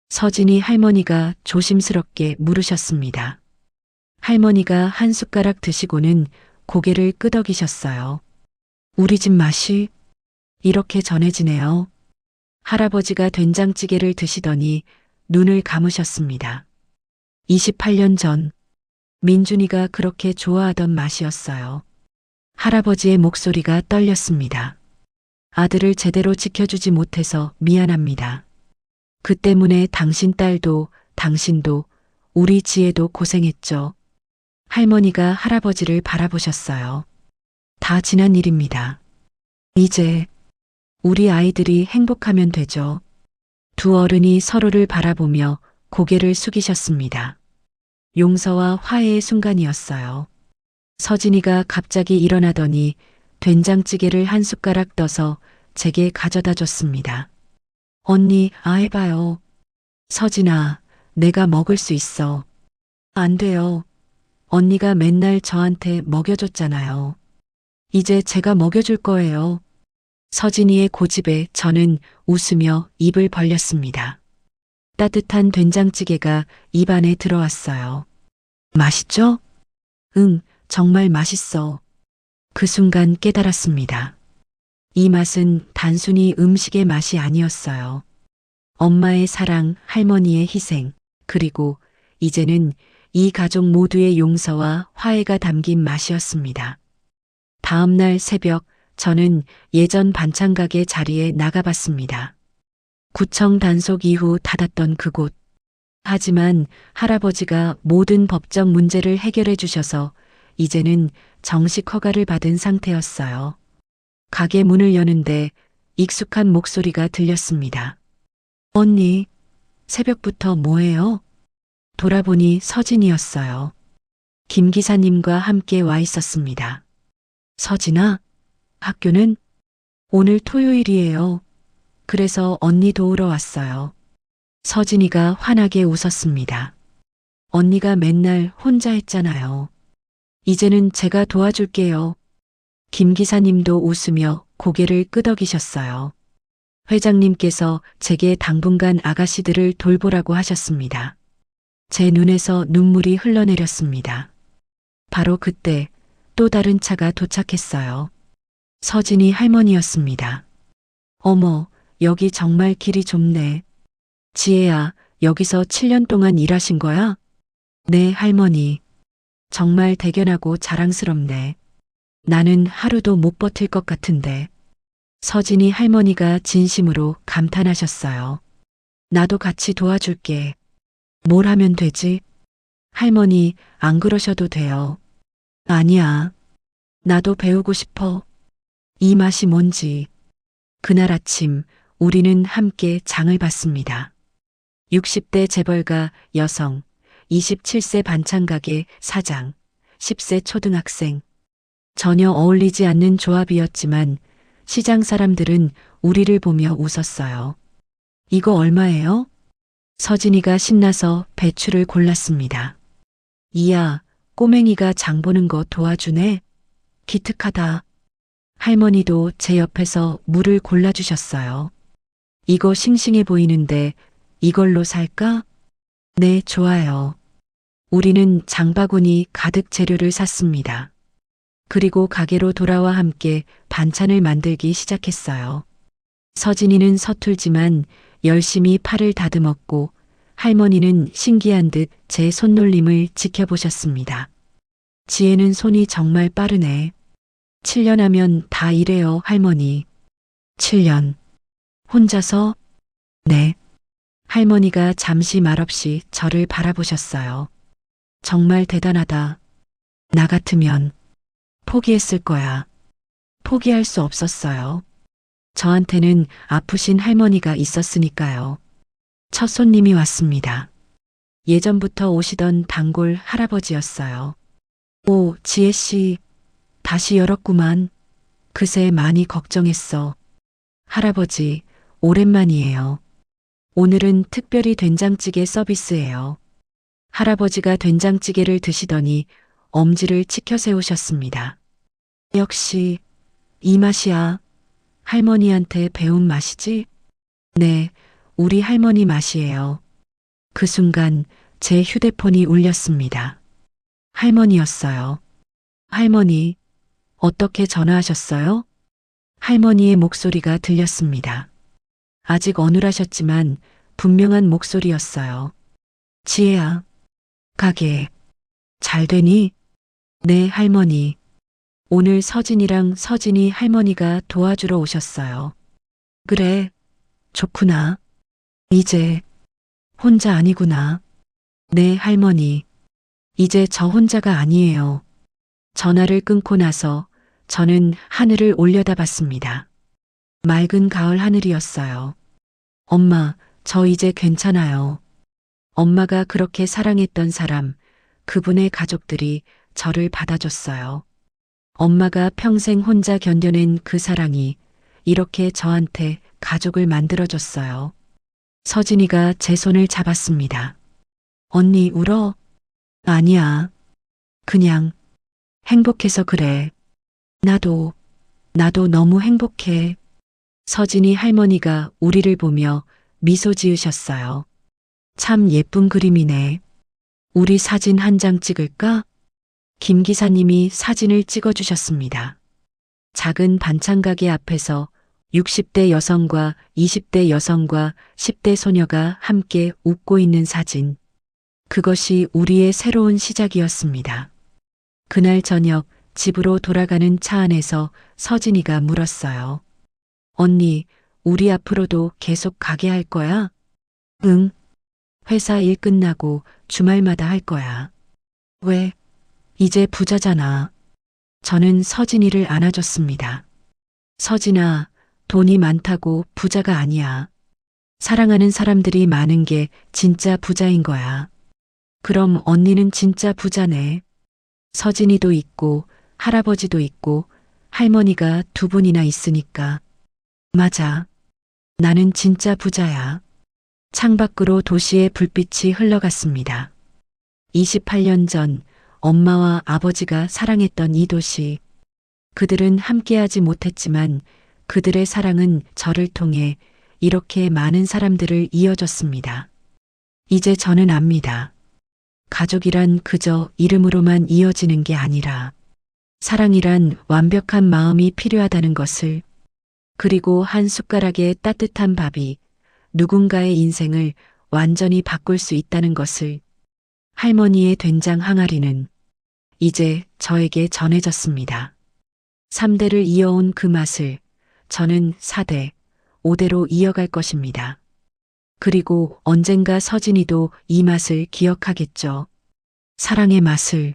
서진이 할머니가 조심스럽게 물으셨습니다. 할머니가 한 숟가락 드시고는 고개를 끄덕이셨어요. 우리 집 맛이 이렇게 전해지네요. 할아버지가 된장찌개를 드시더니 눈을 감으셨습니다. 28년 전 민준이가 그렇게 좋아하던 맛이었어요. 할아버지의 목소리가 떨렸습니다. 아들을 제대로 지켜주지 못해서 미안합니다. 그 때문에 당신 딸도 당신도 우리 지혜도 고생했죠. 할머니가 할아버지를 바라보셨어요. 다 지난 일입니다. 이제 우리 아이들이 행복하면 되죠. 두 어른이 서로를 바라보며 고개를 숙이셨습니다. 용서와 화해의 순간이었어요. 서진이가 갑자기 일어나더니 된장찌개를 한 숟가락 떠서 제게 가져다 줬습니다. 언니, 해봐요. 서진아, 내가 먹을 수 있어. 안 돼요. 언니가 맨날 저한테 먹여줬잖아요. 이제 제가 먹여줄 거예요. 서진이의 고집에 저는 웃으며 입을 벌렸습니다. 따뜻한 된장찌개가 입안에 들어왔어요. 맛있죠? 응, 정말 맛있어. 그 순간 깨달았습니다. 이 맛은 단순히 음식의 맛이 아니었어요. 엄마의 사랑, 할머니의 희생, 그리고 이제는 이 가족 모두의 용서와 화해가 담긴 맛이었습니다. 다음 날 새벽, 저는 예전 반찬가게 자리에 나가봤습니다. 구청 단속 이후 닫았던 그곳. 하지만 할아버지가 모든 법적 문제를 해결해 주셔서 이제는 정식 허가를 받은 상태였어요. 가게 문을 여는데 익숙한 목소리가 들렸습니다. 언니, 새벽부터 뭐해요? 돌아보니 서진이었어요. 김 기사님과 함께 와 있었습니다. 서진아, 학교는? 오늘 토요일이에요. 그래서 언니 도우러 왔어요. 서진이가 환하게 웃었습니다. 언니가 맨날 혼자 했잖아요. 이제는 제가 도와줄게요. 김 기사님도 웃으며 고개를 끄덕이셨어요. 회장님께서 제게 당분간 아가씨들을 돌보라고 하셨습니다. 제 눈에서 눈물이 흘러내렸습니다. 바로 그때 또 다른 차가 도착했어요. 서진이 할머니였습니다. 어머, 여기 정말 길이 좁네. 지혜야, 여기서 7년 동안 일하신 거야? 네, 할머니. 정말 대견하고 자랑스럽네. 나는 하루도 못 버틸 것 같은데. 서진이 할머니가 진심으로 감탄하셨어요. 나도 같이 도와줄게. 뭘 하면 되지? 할머니, 안 그러셔도 돼요. 아니야. 나도 배우고 싶어. 이 맛이 뭔지. 그날 아침 우리는 함께 장을 봤습니다. 60대 재벌가 여성, 27세 반찬가게 사장, 10세 초등학생. 전혀 어울리지 않는 조합이었지만 시장 사람들은 우리를 보며 웃었어요. 이거 얼마예요? 서진이가 신나서 배추를 골랐습니다. 이야, 꼬맹이가 장 보는 거 도와주네. 기특하다. 할머니도 제 옆에서 물을 골라주셨어요. 이거 싱싱해 보이는데 이걸로 살까? 네, 좋아요. 우리는 장바구니 가득 재료를 샀습니다. 그리고 가게로 돌아와 함께 반찬을 만들기 시작했어요. 서진이는 서툴지만 열심히 팔을 다듬었고 할머니는 신기한 듯 제 손놀림을 지켜보셨습니다. 지혜는 손이 정말 빠르네. 7년 하면 다 이래요, 할머니. 7년. 혼자서? 네. 할머니가 잠시 말없이 저를 바라보셨어요. 정말 대단하다. 나 같으면 포기했을 거야. 포기할 수 없었어요. 저한테는 아프신 할머니가 있었으니까요. 첫 손님이 왔습니다. 예전부터 오시던 단골 할아버지였어요. 오, 지혜씨. 다시 열었구만. 그새 많이 걱정했어. 할아버지, 오랜만이에요. 오늘은 특별히 된장찌개 서비스예요. 할아버지가 된장찌개를 드시더니 엄지를 치켜 세우셨습니다. 역시 이 맛이야. 할머니한테 배운 맛이지? 네, 우리 할머니 맛이에요. 그 순간 제 휴대폰이 울렸습니다. 할머니였어요. 할머니, 어떻게 전화하셨어요? 할머니의 목소리가 들렸습니다. 아직 어눌하셨지만 분명한 목소리였어요. 지혜야, 가게 잘 되니? 네, 할머니. 오늘 서진이랑 서진이 할머니가 도와주러 오셨어요. 그래, 좋구나. 이제 혼자 아니구나. 네, 할머니. 이제 저 혼자가 아니에요. 전화를 끊고 나서 저는 하늘을 올려다봤습니다. 맑은 가을 하늘이었어요. 엄마, 저 이제 괜찮아요. 엄마가 그렇게 사랑했던 사람, 그분의 가족들이 저를 받아줬어요. 엄마가 평생 혼자 견뎌낸 그 사랑이 이렇게 저한테 가족을 만들어줬어요. 서진이가 제 손을 잡았습니다. 언니 울어? 아니야. 그냥 행복해서 그래. 나도 너무 행복해. 서진이 할머니가 우리를 보며 미소 지으셨어요. 참 예쁜 그림이네. 우리 사진 한 장 찍을까? 김 기사님이 사진을 찍어주셨습니다. 작은 반찬가게 앞에서 60대 여성과 20대 여성과 10대 소녀가 함께 웃고 있는 사진. 그것이 우리의 새로운 시작이었습니다. 그날 저녁 집으로 돌아가는 차 안에서 서진이가 물었어요. 언니, 우리 앞으로도 계속 가게 할 거야? 응. 회사 일 끝나고 주말마다 할 거야. 왜? 이제 부자잖아. 저는 서진이를 안아줬습니다. 서진아, 돈이 많다고 부자가 아니야. 사랑하는 사람들이 많은 게 진짜 부자인 거야. 그럼 언니는 진짜 부자네. 서진이도 있고 할아버지도 있고 할머니가 두 분이나 있으니까. 맞아. 나는 진짜 부자야. 창밖으로 도시의 불빛이 흘러갔습니다. 28년 전 엄마와 아버지가 사랑했던 이 도시. 그들은 함께하지 못했지만 그들의 사랑은 저를 통해 이렇게 많은 사람들을 이어줬습니다. 이제 저는 압니다. 가족이란 그저 이름으로만 이어지는 게 아니라 사랑이란 완벽한 마음이 필요하다는 것을, 그리고 한 숟가락의 따뜻한 밥이 누군가의 인생을 완전히 바꿀 수 있다는 것을 할머니의 된장 항아리는 이제 저에게 전해졌습니다. 3대를 이어온 그 맛을 저는 4대, 5대로 이어갈 것입니다. 그리고 언젠가 서진이도 이 맛을 기억하겠죠. 사랑의 맛을.